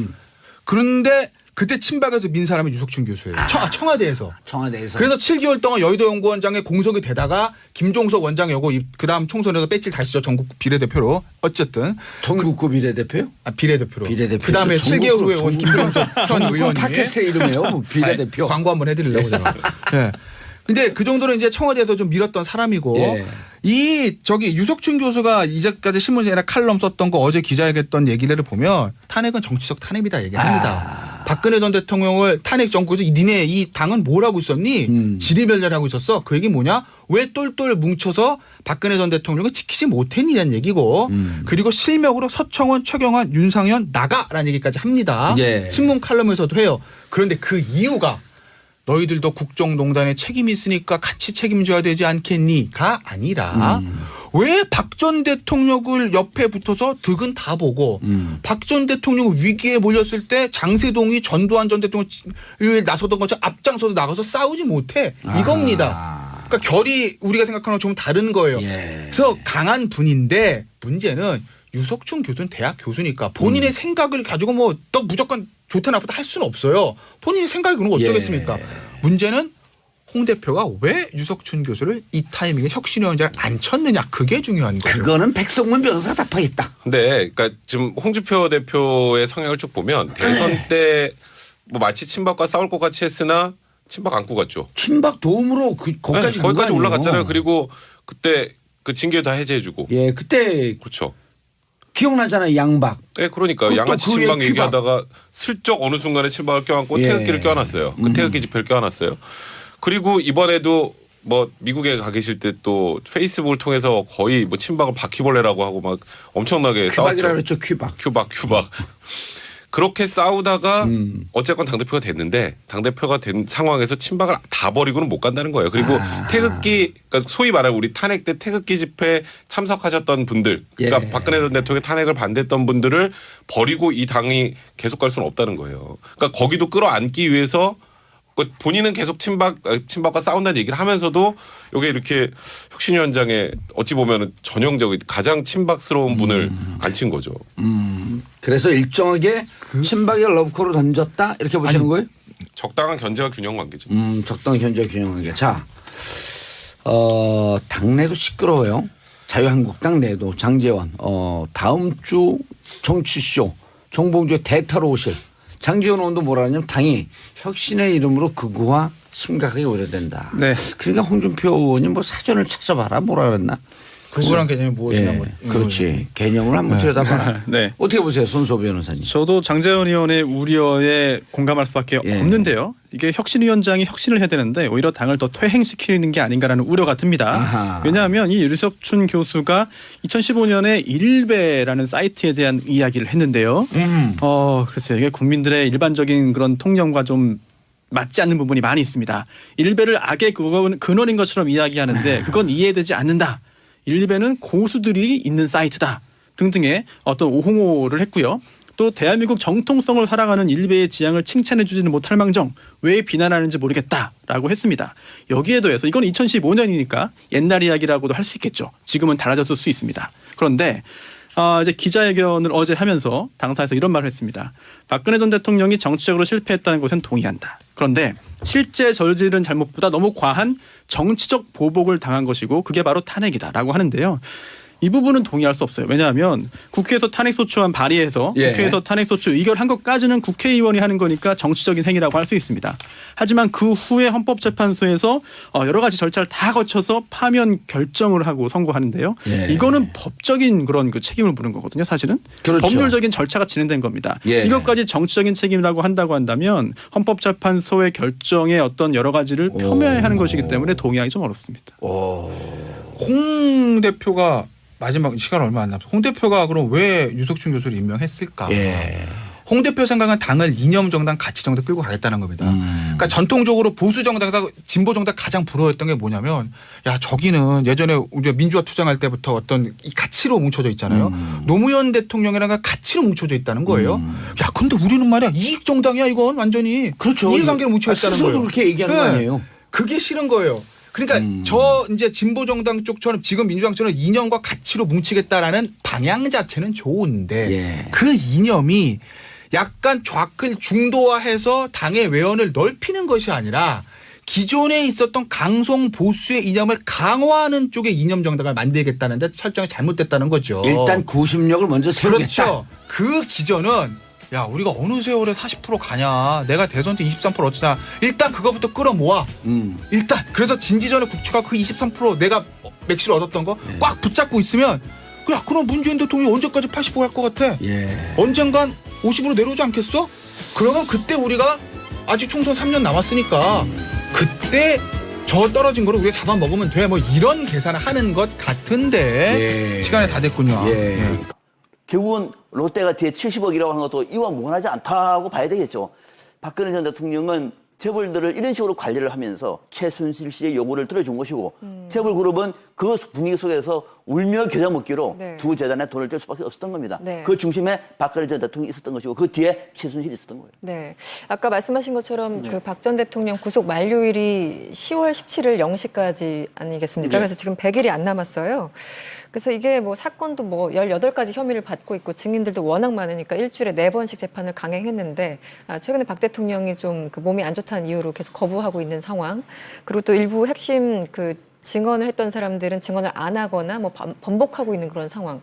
그런데 그때 친박에서 민 사람이 유석춘 교수예요. 청와대에서. 그래서 7개월 동안 여의도 연구원장에 공석이 되다가 김종석 원장이 오고 그다음 총선에서 배지를 다시죠. 전국 비례대표로. 어쨌든 전국구 비례대표요? 비례대표로. 그다음에 7개월 후에 온 김종석 전 의원이 팟캐스트 이름이에요. 비례대표. 광고 한번 해드리려고 제가. 근데 그 정도로 이제 청와대에서 좀 밀었던 사람이고 유석춘 교수가 이제까지 신문이나 칼럼 썼던 거 어제 기자회견했던 얘기를 보면 탄핵은 정치적 탄핵이다 얘기합니다. 박근혜 전 대통령을 탄핵 정국에서 니네 이 당은 뭘 하고 있었니? 지리멸렬하고 있었어. 그 얘기 뭐냐? 왜 똘똘 뭉쳐서 박근혜 전 대통령을 지키지 못했니라는 얘기고 그리고 실명으로 서청원, 최경환, 윤상현 나가라는 얘기까지 합니다. 신문 칼럼에서도 해요. 그런데 그 이유가 너희들도 국정농단에 책임이 있으니까 같이 책임져야 되지 않겠니?가 아니라 왜 박 전 대통령을 옆에 붙어서 득은 다 보고 박 전 대통령 위기에 몰렸을 때 장세동이 전두환 전 대통령을 나서던 것처럼 앞장서서 나가서 싸우지 못해 이겁니다. 그러니까 결이 우리가 생각하는 건 좀 다른 거예요. 그래서 강한 분인데 문제는 유석춘 교수는 대학 교수니까 본인의 생각을 가지고 뭐 또 무조건 좋다 나쁘다 할 수는 없어요. 본인의 생각이 그런 거 어쩌겠습니까? 문제는 홍 대표가 왜 유석춘 교수를 이 타이밍에 혁신위원장을 안 쳤느냐 그게 중요한 거죠. 그거는 백성문 변호사 답하겠다. 근데 그러니까 지금 홍준표 대표의 성향을 쭉 보면 대선 때 뭐 마치 친박과 싸울 것 같이 했으나 친박 안고 갔죠. 친박 도움으로 거기까지 올라갔잖아요. 그리고 그때 그 징계 다 해제해주고. 그때 그렇죠. 기억나잖아요, 양박. 네, 그러니까 양아치 친박 얘기하다가 슬쩍 어느 순간에 친박을 껴안고 태극기를 껴안았어요. 그 태극기 집회를 껴안았어요. 그리고 이번에도 뭐 미국에 가 계실 때 또 페이스북을 통해서 거의 뭐 친박을 바퀴벌레라고 하고 막 엄청나게 큐박이라 싸웠죠. 그랬죠. 큐박. 그렇게 싸우다가 어쨌건 당대표가 됐는데 당대표가 된 상황에서 친박을 다 버리고는 못 간다는 거예요. 그리고 태극기, 그러니까 소위 말하는 우리 탄핵 때 태극기 집회에 참석하셨던 분들, 그러니까 예. 박근혜 전 대통령의 탄핵을 반대했던 분들을 버리고 이 당이 계속 갈 수는 없다는 거예요. 그러니까 거기도 끌어안기 위해서 본인은 계속 친박과 싸운다는 얘기를 하면서도 이게 이렇게 혁신위원장에 어찌 보면 전형적인 가장 친박스러운 분을 앉힌 거죠. 그래서 일정하게 친박의 러브콜을 던졌다 이렇게 보시는 거예요? 적당한 견제와 균형 관계죠. 적당한 견제 균형 관계. 자, 당내도 시끄러워요. 자유한국당 내도 장제원 다음 주 정치쇼 정봉주의 대타로 오실 장제원 의원도 뭐라 하냐면 당이 혁신의 이름으로 극우화 심각하게 우려된다. 네. 그러니까 홍준표 의원이 뭐 사전을 찾아봐라 뭐라 그랬나? 그거란 개념이 무엇이냐. 예, 그렇지. 개념을 한번 들여다봐라. 네. 어떻게 보세요, 손소 변호사님? 저도 장제원 의원의 우려에 공감할 수밖에 예. 없는데요. 이게 혁신위원장이 혁신을 해야 되는데 오히려 당을 더 퇴행시키는 게 아닌가라는 우려가 듭니다. 아하. 왜냐하면 이 유석춘 교수가 2015년에 일베라는 사이트에 대한 이야기를 했는데요. 글쎄요. 이게 국민들의 일반적인 그런 통념과 좀 맞지 않는 부분이 많이 있습니다. 일베를 악의 근원인 것처럼 이야기하는데 그건 이해되지 않는다. 일베는 고수들이 있는 사이트다 등등의 어떤 오홍호를 했고요. 또 대한민국 정통성을 살아가는 일베의 지향을 칭찬해 주지는 못할 망정 왜 비난하는지 모르겠다라고 했습니다. 여기에 더해서 이건 2015년이니까 옛날 이야기라고도 할 수 있겠죠. 지금은 달라졌을 수 있습니다. 그런데 이제 기자회견을 어제 하면서 당사에서 이런 말을 했습니다. 박근혜 전 대통령이 정치적으로 실패했다는 것은 동의한다. 그런데 실제 저지른 잘못보다 너무 과한 정치적 보복을 당한 것이고 그게 바로 탄핵이다라고 하는데요. 이 부분은 동의할 수 없어요. 왜냐하면 국회에서 탄핵소추안 발의해서 예. 국회에서 탄핵소추 의결한 것까지는 국회의원이 하는 거니까 정치적인 행위라고 할 수 있습니다. 하지만 그 후에 헌법재판소에서 여러 가지 절차를 다 거쳐서 파면 결정을 하고 선고하는데요. 예. 이거는 법적인 그런 그 책임을 물은 거거든요. 사실은 그렇죠. 법률적인 절차가 진행된 겁니다. 예. 이것까지 정치적인 책임이라고 한다고 한다면 헌법재판소의 결정에 어떤 여러 가지를 폄훼해야 하는 것이기 때문에 동의하기 좀 어렵습니다. 홍 대표가 마지막 시간 얼마 안 남았어. 홍 대표가 그럼 왜 유석춘 교수를 임명했을까? 예. 홍 대표 생각은 당을 이념 정당, 가치 정당 끌고 가겠다는 겁니다. 그러니까 전통적으로 보수 정당에서 진보 정당 가장 부러웠던 게 뭐냐면, 야 저기는 예전에 우리가 민주화 투쟁할 때부터 어떤 이 가치로 뭉쳐져 있잖아요. 노무현 대통령이랑 가치로 뭉쳐져 있다는 거예요. 야 근데 우리는 말이야 이익 정당이야 이건 완전히. 그렇죠. 이해관계로 뭉쳐 있다는 스스로 거예요. 그렇게 얘기하는 거 아니에요? 그게 싫은 거예요. 그러니까 저 이제 진보 정당 쪽처럼 지금 민주당처럼 이념과 가치로 뭉치겠다라는 방향 자체는 좋은데 예. 그 이념이 약간 좌클 중도화해서 당의 외연을 넓히는 것이 아니라 기존에 있었던 강성 보수의 이념을 강화하는 쪽의 이념 정당을 만들겠다는데 설정이 잘못됐다는 거죠. 일단 구심력을 먼저 세우겠다. 그렇죠. 그 기전은 야 우리가 어느 세월에 40% 가냐 내가 대선 때 23% 어쩌냐 일단 그거부터 끌어모아 일단 그래서 진지전에 국축하고 그 23% 내가 맥시를 얻었던 거 꽉 붙잡고 있으면 야 그럼 문재인 대통령이 언제까지 85 할 것 같아. 예. 언젠간 50으로 내려오지 않겠어? 그러면 그때 우리가 아직 총선 3년 남았으니까 그때 저 떨어진 거를 우리가 잡아먹으면 돼. 뭐 이런 계산을 하는 것 같은데 예. 시간이 다 됐군요. 예. 결국은 롯데가 뒤에 70억이라고 하는 것도 이와 무관하지 않다고 봐야 되겠죠. 박근혜 전 대통령은 재벌들을 이런 식으로 관리를 하면서 최순실 씨의 요구를 들어준 것이고 재벌 그룹은 그 분위기 속에서 울며 겨자 먹기로 네. 두 재단에 돈을 뗄 수밖에 없었던 겁니다. 네. 그 중심에 박근혜 전 대통령이 있었던 것이고 그 뒤에 최순실이 있었던 거예요. 네. 아까 말씀하신 것처럼 그 박 전 대통령 구속 만료일이 10월 17일 0시까지 아니겠습니까? 그래서 지금 100일이 안 남았어요. 그래서 이게 뭐 사건도 뭐 18가지 혐의를 받고 있고 증인들도 워낙 많으니까 일주일에 4번씩 재판을 강행했는데 최근에 박 대통령이 좀 그 몸이 안 좋다는 이유로 계속 거부하고 있는 상황. 그리고 또 일부 핵심 그 증언을 했던 사람들은 증언을 안 하거나 뭐 번복하고 있는 그런 상황.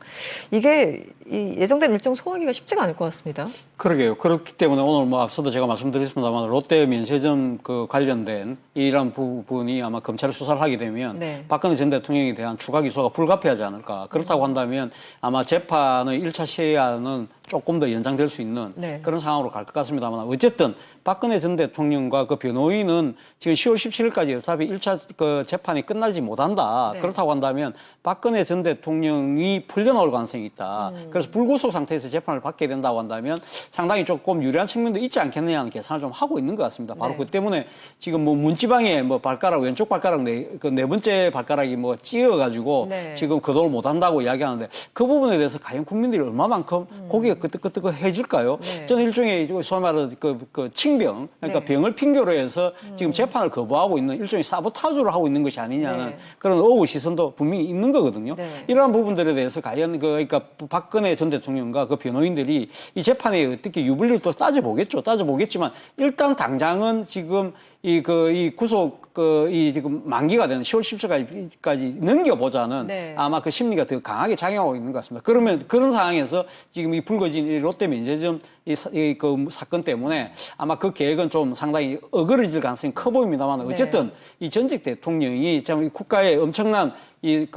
이게 이 예정된 일정 소화하기가 쉽지가 않을 것 같습니다. 그러게요. 그렇기 때문에 오늘 뭐 앞서도 제가 말씀드렸습니다만 롯데 면세점 그 관련된 이런 부분이 아마 검찰 수사를 하게 되면 네. 박근혜 전 대통령에 대한 추가 기소가 불가피하지 않을까. 그렇다고 한다면 아마 재판의 1차 시한은 조금 더 연장될 수 있는 네. 그런 상황으로 갈 것 같습니다만 어쨌든 박근혜 전 대통령과 그 변호인은 지금 10월 17일까지 어차피 1차 그 재판이 끝나지 못한다. 네. 그렇다고 한다면 박근혜 전 대통령이 풀려나올 가능성이 있다. 그래서 불구속 상태에서 재판을 받게 된다고 한다면 상당히 조금 유리한 측면도 있지 않겠느냐는 계산을 좀 하고 있는 것 같습니다. 바로 네. 그 때문에 지금 뭐 문지방에 뭐 발가락 왼쪽 발가락 네 번째 발가락이 뭐 찧어가지고 네. 지금 거동을 못한다고 이야기하는데 그 부분에 대해서 과연 국민들이 얼마만큼 고개가 끄덕끄덕해질까요? 네. 저는 일종의 소위 말하는 그 칭병, 그러니까 네. 병을 핑계로 해서 지금 재판을 거부하고 있는 일종의 사보타주를 하고 있는 것이 아니냐는 네. 그런 어우 시선도 분명히 있는 거거든요. 네. 이러한 부분들에 대해서 과연 그러니까 박근혜 전 대통령과 그 변호인들이 이 재판에 어떻게 유불리를 또 따져보겠지만 일단 당장은 지금 이 구속 이 지금 만기가 되는 10월 17일까지 넘겨보자는 네. 아마 그 심리가 더 강하게 작용하고 있는 것 같습니다. 그러면 그런 상황에서 지금 이 불거진 이 롯데 면세점 그 사건 때문에 아마 그 계획은 좀 상당히 어그러질 가능성이 커 보입니다만 어쨌든 이 전직 대통령이 참 국가의 엄청난 이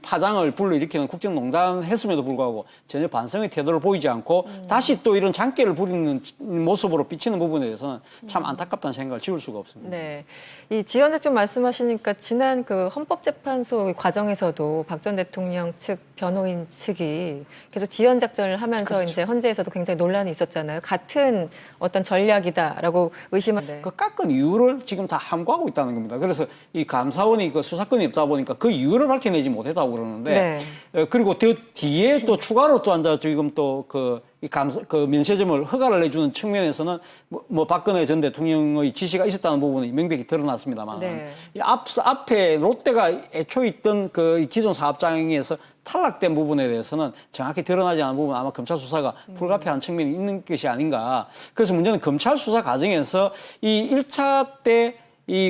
파장을 불러일으키는 국정농단 했음에도 불구하고 전혀 반성의 태도를 보이지 않고 다시 또 이런 장깨를 부리는 모습으로 비치는 부분에 대해서는 참 안타깝다는 생각을 지울 수가 없습니다. 네. 이 지연대 좀 말씀하시니까 지난 그 헌법재판소 과정에서도 박 전 대통령 측 변호인 측이 계속 지연 작전을 하면서 그렇죠. 이제 헌재에서도 굉장히 논란이 있었잖아요. 같은 어떤 전략이다라고 의심하는데. 그 깎은 이유를 지금 다 함구하고 있다는 겁니다. 그래서 이 감사원이 그 수사권이 없다 보니까 그 이유를 밝혀내지 못했다고 그러는데, 그리고 그 뒤에 또 추가로 또 앉아 지금 또 그 면세점을 허가를 내주는 측면에서는 뭐 박근혜 전 대통령의 지시가 있었다는 부분이 명백히 드러났습니다만, 네. 이 앞에 롯데가 애초에 있던 그 기존 사업장에서 탈락된 부분에 대해서는 정확히 드러나지 않은 부분 아마 검찰 수사가 불가피한 측면이 있는 것이 아닌가. 그래서 문제는 검찰 수사 과정에서 이 1차 때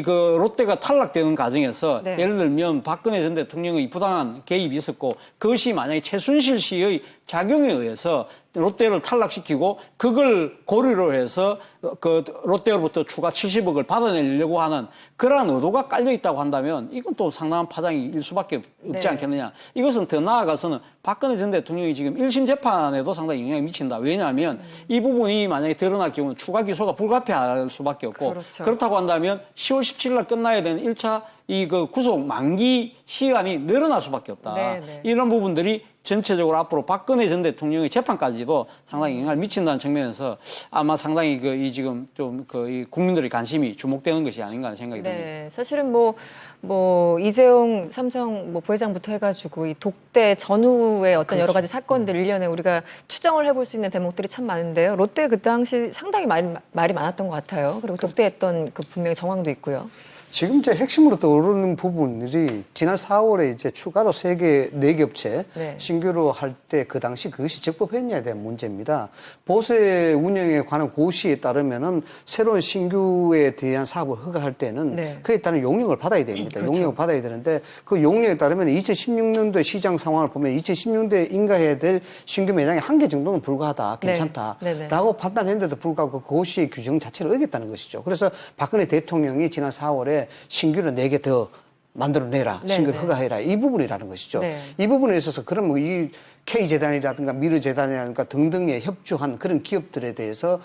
그 롯데가 탈락되는 과정에서 네. 예를 들면 박근혜 전 대통령의 부당한 개입이 있었고 그것이 만약에 최순실 씨의 작용에 의해서 롯데를 탈락시키고 그걸 고리로 해서 그 롯데로부터 추가 70억을 받아내려고 하는 그러한 의도가 깔려 있다고 한다면 이건 또 상당한 파장이 일 수밖에 없지 네. 않겠느냐. 이것은 더 나아가서는 박근혜 전 대통령이 지금 1심 재판에도 상당히 영향이 미친다. 왜냐하면 이 부분이 만약에 드러날 경우는 추가 기소가 불가피할 수밖에 없고 그렇죠. 그렇다고 한다면 10월 17일 날 끝나야 되는 1차 그 구속 만기 시간이 늘어날 수밖에 없다. 네, 네. 이런 부분들이 전체적으로 앞으로 박근혜 전 대통령의 재판까지도 상당히 영향을 미친다는 측면에서 아마 상당히 이 지금 좀 이 국민들의 관심이 주목되는 것이 아닌가 하는 생각이 듭니다. 네, 사실은 뭐 이재용 삼성 부회장부터 해가지고 이 독대 전후의 어떤 여러 가지 사건들 일련에 우리가 추정을 해볼 수 있는 대목들이 참 많은데요. 롯데 그 당시 상당히 말이 많았던 것 같아요. 그리고 독대했던 그 분명히 정황도 있고요. 지금 이제 핵심으로 떠오르는 부분들이 지난 4월에 이제 추가로 네 개 업체 네. 신규로 할 때 그 당시 그것이 적법했냐에 대한 문제입니다. 보세 운영에 관한 고시에 따르면은 새로운 신규에 대한 사업을 허가할 때는 네. 그에 따른 용역을 받아야 됩니다. 그렇죠. 용역을 받아야 되는데 그 용역에 따르면 2016년도에 시장 상황을 보면 2016년도에 인가해야 될 신규 매장이 1개 정도는 불과하다, 괜찮다라고 네. 네. 판단했는데도 불구하고 그 고시의 규정 자체를 어겼다는 것이죠. 그래서 박근혜 대통령이 지난 4월에 신규를 4개 더 만들어내라. 네, 신규를 네. 허가해라. 이 부분이라는 것이죠. 네. 이 부분에 있어서 그럼 뭐 이 K재단이라든가 미르재단이라든가 등등에 협조한 그런 기업들에 대해서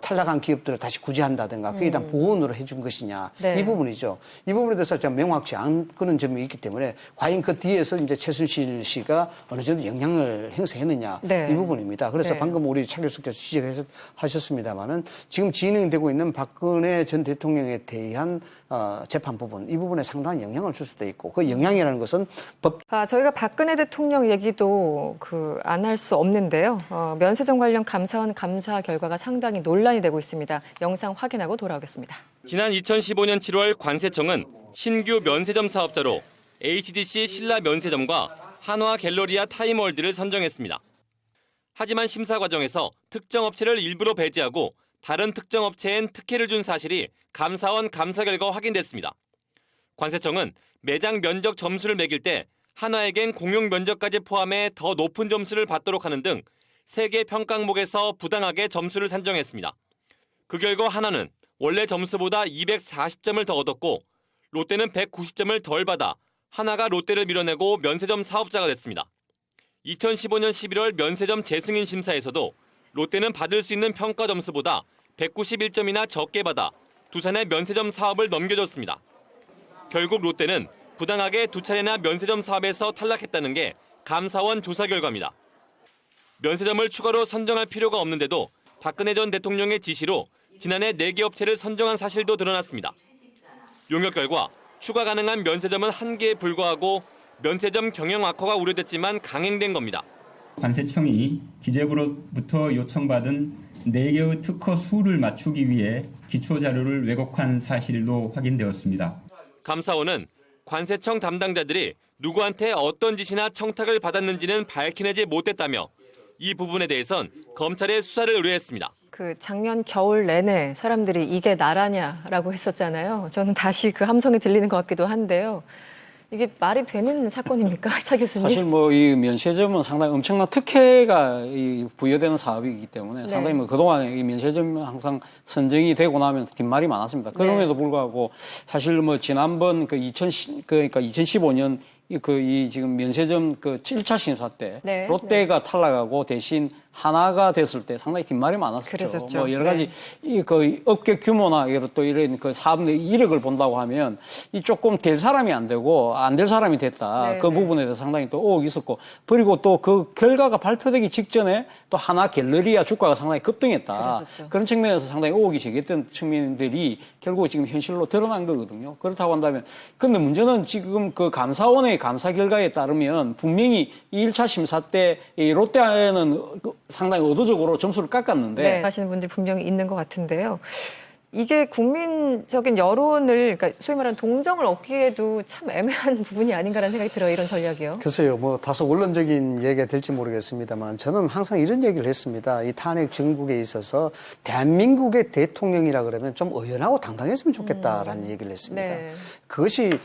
탈락한 기업들을 다시 구제한다든가 그에 대한 보온으로 해준 것이냐. 네. 이 부분이죠. 이 부분에 대해서 좀 명확치 않은 그런 점이 있기 때문에 과연 그 뒤에서 이제 최순실 씨가 어느 정도 영향을 행사했느냐. 네. 이 부분입니다. 그래서 네. 방금 우리 차 교수께서 지적하셨습니다만은 지금 진행되고 있는 박근혜 전 대통령에 대한 재판 부분, 이 부분에 상당한 영향을 줄 수도 있고 그 영향이라는 것은 저희가 박근혜 대통령 얘기도 안 할 수 없는데요. 면세점 관련 감사원 감사 결과가 상당히 논란이 되고 있습니다. 영상 확인하고 돌아오겠습니다. 지난 2015년 7월 관세청은 신규 면세점 사업자로 HDC 신라 면세점과 한화 갤러리아 타임월드를 선정했습니다. 하지만 심사 과정에서 특정 업체를 일부러 배제하고 다른 특정 업체엔 특혜를 준 사실이 감사원 감사 결과 확인됐습니다. 관세청은 매장 면적 점수를 매길 때 한화에겐 공용 면적까지 포함해 더 높은 점수를 받도록 하는 등 3개 평가 항목에서 부당하게 점수를 산정했습니다. 그 결과 한화는 원래 점수보다 240점을 더 얻었고 롯데는 190점을 덜 받아 한화가 롯데를 밀어내고 면세점 사업자가 됐습니다. 2015년 11월 면세점 재승인 심사에서도 롯데는 받을 수 있는 평가 점수보다 191점이나 적게 받아 두산의 면세점 사업을 넘겨줬습니다. 결국 롯데는 부당하게 2차례나 면세점 사업에서 탈락했다는 게 감사원 조사 결과입니다. 면세점을 추가로 선정할 필요가 없는데도 박근혜 전 대통령의 지시로 지난해 4개 업체를 선정한 사실도 드러났습니다. 용역 결과 추가 가능한 면세점은 1개에 불과하고 면세점 경영 악화가 우려됐지만 강행된 겁니다. 관세청이 기재부로부터 요청받은 4개의 특허 수를 맞추기 위해 기초 자료를 왜곡한 사실도 확인되었습니다. 감사원은 관세청 담당자들이 누구한테 어떤 지시나 청탁을 받았는지는 밝혀내지 못했다며 이 부분에 대해선 검찰에 수사를 의뢰했습니다. 그 작년 겨울 내내 사람들이 이게 나라냐라고 했었잖아요. 저는 다시 그 함성이 들리는 것 같기도 한데요. 이게 말이 되는 사건입니까, 차 교수님? 사실 뭐 이 면세점은 상당히 엄청난 특혜가 부여되는 사업이기 때문에 네. 상당히 뭐 그동안 이 면세점 항상 선정이 되고 나면 뒷말이 많았습니다. 그럼에도 불구하고 사실 뭐 지난번 그러니까 2015년 이 지금 면세점 그 1차 심사 때 네. 롯데가 탈락하고 대신 하나가 됐을 때 상당히 뒷말이 많았었죠. 그랬었죠. 뭐 여러 가지 그 업계 규모나 또 이런 그 사업 내 이력을 본다고 하면 이 조금 될 사람이 안 되고 안 될 사람이 됐다. 네, 그 네. 부분에 대해서 상당히 또 의혹이 있었고 그리고 또 그 결과가 발표되기 직전에 또 하나 갤러리아 주가가 상당히 급등했다. 그랬었죠. 그런 측면에서 상당히 의혹이 제기했던 측면들이 결국 지금 현실로 드러난 거거든요. 그렇다고 한다면 근데 문제는 지금 그 감사원의 감사 결과에 따르면 분명히 이 1차 심사 때 이 롯데는 상당히 의도적으로 점수를 깎았는데 네. 하시는 분들이 분명히 있는 것 같은데요. 이게 국민적인 여론을, 그러니까 소위 말하는 동정을 얻기에도 참 애매한 부분이 아닌가라는 생각이 들어요. 이런 전략이요. 글쎄요, 뭐 다소 원론적인 얘기가 될지 모르겠습니다만 저는 항상 이런 얘기를 했습니다. 이 탄핵 정국에 있어서 대한민국의 대통령이라 그러면 좀 의연하고 당당했으면 좋겠다라는 얘기를 했습니다. 네. 그것이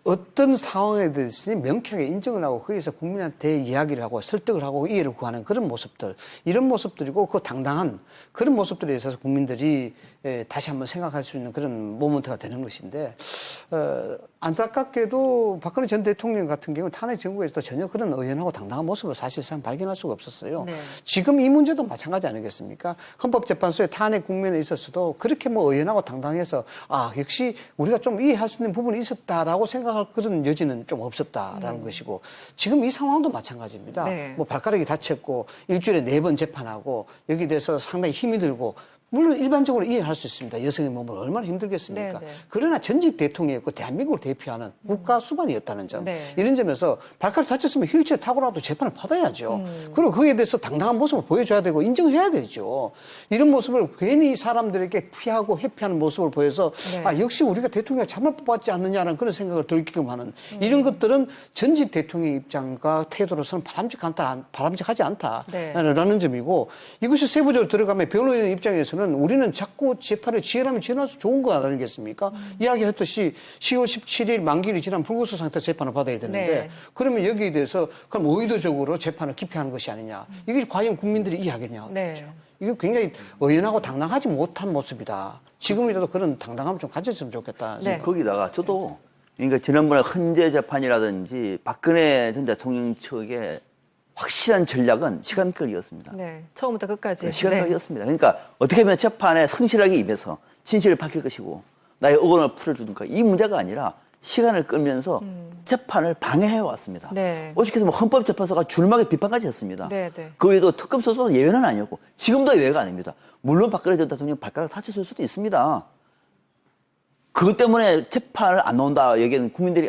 어떤 상황에 대해서 명쾌하게 인정을 하고 거기서 국민한테 이야기를 하고 설득을 하고 이해를 구하는 그런 모습들, 이런 모습들이고 그 당당한 그런 모습들에 있어서 국민들이 다시 한번 생각할 수 있는 그런 모먼트가 되는 것인데 안타깝게도 박근혜 전 대통령 같은 경우 탄핵 정국에서도 전혀 그런 의연하고 당당한 모습을 사실상 발견할 수가 없었어요. 네. 지금 이 문제도 마찬가지 아니겠습니까? 헌법재판소의 탄핵 국면에 있어서도 그렇게 뭐 의연하고 당당해서 역시 우리가 좀 이해할 수 있는 부분이 있었다라고 생각할 그런 여지는 좀 없었다라는 것이고 지금 이 상황도 마찬가지입니다. 네. 뭐 발가락이 다쳤고 일주일에 4번 재판하고 여기에 대해서 상당히 힘이 들고 물론 일반적으로 이해할 수 있습니다. 여성의 몸을 얼마나 힘들겠습니까? 네, 네. 그러나 전직 대통령이었고 대한민국을 대표하는 국가 수반이었다는 점. 네. 이런 점에서 발가락 다쳤으면 휠체어 타고라도 재판을 받아야죠. 그리고 거기에 대해서 당당한 모습을 보여줘야 되고 인정해야 되죠. 이런 모습을 괜히 사람들에게 피하고 회피하는 모습을 보여서 네. 역시 우리가 대통령을 잘못 뽑았지 않느냐는 그런 생각을 들게끔 하는 이런 것들은 전직 대통령의 입장과 태도로서는 바람직하지 않다라는 네. 점이고 이것이 세부적으로 들어가면 변호인 입장에서는 우리는 자꾸 재판을 지연하면 지연할수 좋은 거 아니겠습니까? 이야기했듯이 10월 17일 만기일이 지난 불구속 상태 재판을 받아야 되는데 네. 그러면 여기에 대해서 그럼 의도적으로 재판을 기피하는 것이 아니냐. 이게 과연 국민들이 이해하겠냐. 네. 이게 굉장히 의연하고 당당하지 못한 모습이다. 지금이라도 그런 당당함을 좀 가졌으면 좋겠다. 네. 거기다가 저도 그러니까 지난번에 헌재 재판이라든지 박근혜 전 대통령 측의 확실한 전략은 시간 끌기였습니다. 네. 처음부터 끝까지. 시간 네. 끌기였습니다. 그러니까 어떻게 하면 재판에 성실하게 임해서 진실을 밝힐 것이고 나의 의견을 풀어주든가 이 문제가 아니라 시간을 끌면서 재판을 방해해 왔습니다. 네. 오직해서 뭐 헌법재판소가 줄막에 비판까지 했습니다. 네, 네. 그 외에도 특검 소속은 예외는 아니었고 지금도 예외가 아닙니다. 물론 박근혜 전 대통령 발가락 다쳤을 수도 있습니다. 그것 때문에 재판을 안 나온다 얘기하는 국민들이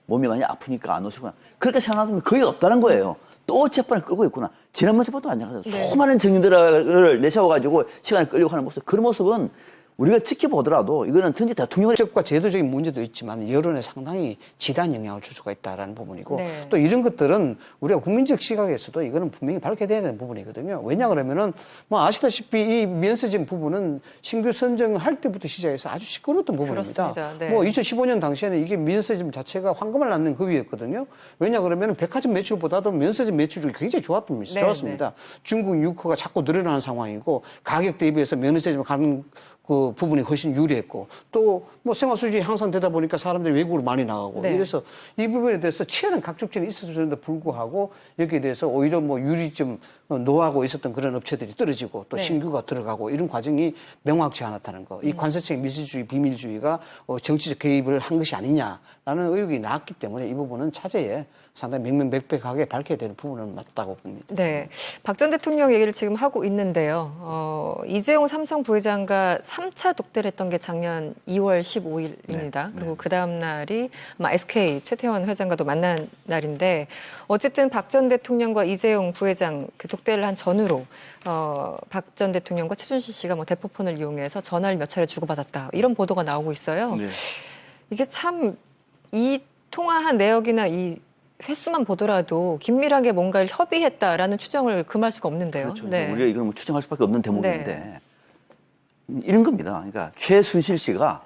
몸이 많이 아프니까 안 오시구나. 그렇게 생각하면 거의 없다는 거예요. 또 재판을 끌고 있구나. 지난번 재판도 마찬가지예요. 네. 수많은 증인들을 내세워가지고 시간을 끌려고 하는 모습. 그런 모습은 우리가 지켜보더라도 이거는 전직 대통령의 정책과 제도적인 문제도 있지만 여론에 상당히 지단 영향을 줄 수가 있다라는 부분이고 네. 또 이런 것들은 우리가 국민적 시각에서도 이거는 분명히 밝혀야 되는 부분이거든요. 왜냐 그러면은 뭐 아시다시피 이 면세점 부분은 신규 선정할 때부터 시작해서 아주 시끄러웠던 부분입니다. 그렇습니다. 네. 뭐 2015년 당시에는 이게 면세점 자체가 황금을 낳는 급이었거든요. 왜냐 그러면은 백화점 매출보다도 면세점 매출이 굉장히 좋았습니다. 네. 중국 유커가 자꾸 늘어나는 상황이고 가격 대비해서 면세점 가는 그 그 부분이 훨씬 유리했고 또 뭐 생활 수준이 향상되다 보니까 사람들이 외국으로 많이 나가고 네. 이래서 이 부분에 대해서 치열한 각축전이 있었음에도 불구하고 여기에 대해서 오히려 뭐 유리점 노하고 있었던 그런 업체들이 떨어지고 또 네. 신규가 들어가고 이런 과정이 명확치 않았다는 거. 이 관세청 밀실주의, 비밀주의가 정치적 개입을 한 것이 아니냐라는 의혹이 나왔기 때문에 이 부분은 차제에 상당히 명명백백하게 밝혀야 되는 부분은 맞다고 봅니다. 네. 박 전 대통령 얘기를 지금 하고 있는데요. 이재용 삼성 부회장과 3차 독대를 했던 게 작년 2월 15일입니다. 그리고 그 다음 날이 아마 SK 최태원 회장과도 만난 날인데 어쨌든 박 전 대통령과 이재용 부회장 그 독대를 한 전후로 박 전 대통령과 최순실 씨가 뭐 대포폰을 이용해서 전화를 몇 차례 주고받았다. 이런 보도가 나오고 있어요. 네. 이게 참 이 통화한 내역이나 이 횟수만 보더라도 긴밀하게 뭔가를 협의했다라는 추정을 금할 수가 없는데요. 그렇죠. 우리가 이걸 뭐 추정할 수밖에 없는 대목인데 이런 겁니다. 그러니까 최순실 씨가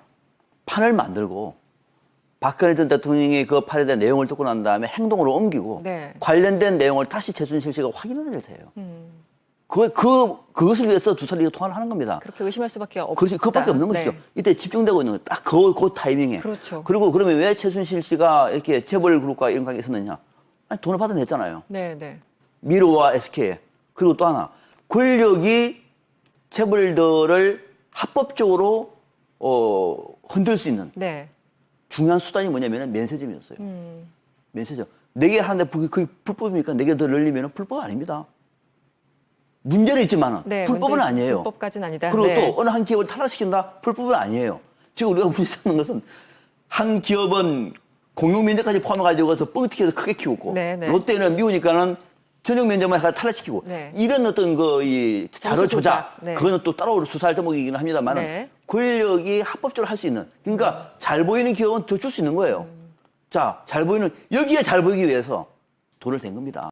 판을 만들고 박근혜 전 대통령이 그 판에 대한 내용을 듣고 난 다음에 행동으로 옮기고 네. 관련된 내용을 다시 최순실 씨가 확인을 해야 돼요. 그것을 위해서 두 사람이 통화를 하는 겁니다. 그렇게 의심할 수밖에 없다. 그렇지, 그것밖에 없는 것이죠. 이때 집중되고 있는 건 딱 그 타이밍에. 그렇죠. 그리고 그러면 왜 최순실 씨가 이렇게 재벌 그룹과 이런 관계가 있었느냐? 아니, 돈을 받아냈잖아요. 네, 네. 미르와 SK에. 그리고 또 하나, 권력이 재벌들을 합법적으로 흔들 수 있는 네. 중요한 수단이 뭐냐면 면세점이었어요. 면세점. 4개 하는데 그게 불법입니까? 4개 더 늘리면 불법 아닙니다. 문제는 있지만 네, 불법은 아니에요. 불법까지는 아니다. 그리고 네. 또 어느 한 기업을 탈락시킨다? 불법은 아니에요. 지금 우리가 문제삼는 것은 한 기업은 공용 면접까지 포함해가지고 더 뻥튀기해서 크게 키우고 네, 네. 롯데는 미우니까는 전용 면접만 해서 탈락시키고 네. 이런 어떤 이 자료 점수 조작 네. 그거는 또 따로 수사할 대목이기는 합니다만은 네. 권력이 합법적으로 할 수 있는 그러니까 잘 보이는 기업은 더 줄 수 있는 거예요. 자, 잘 보이는 여기에 잘 보이기 위해서 돈을 댄 겁니다.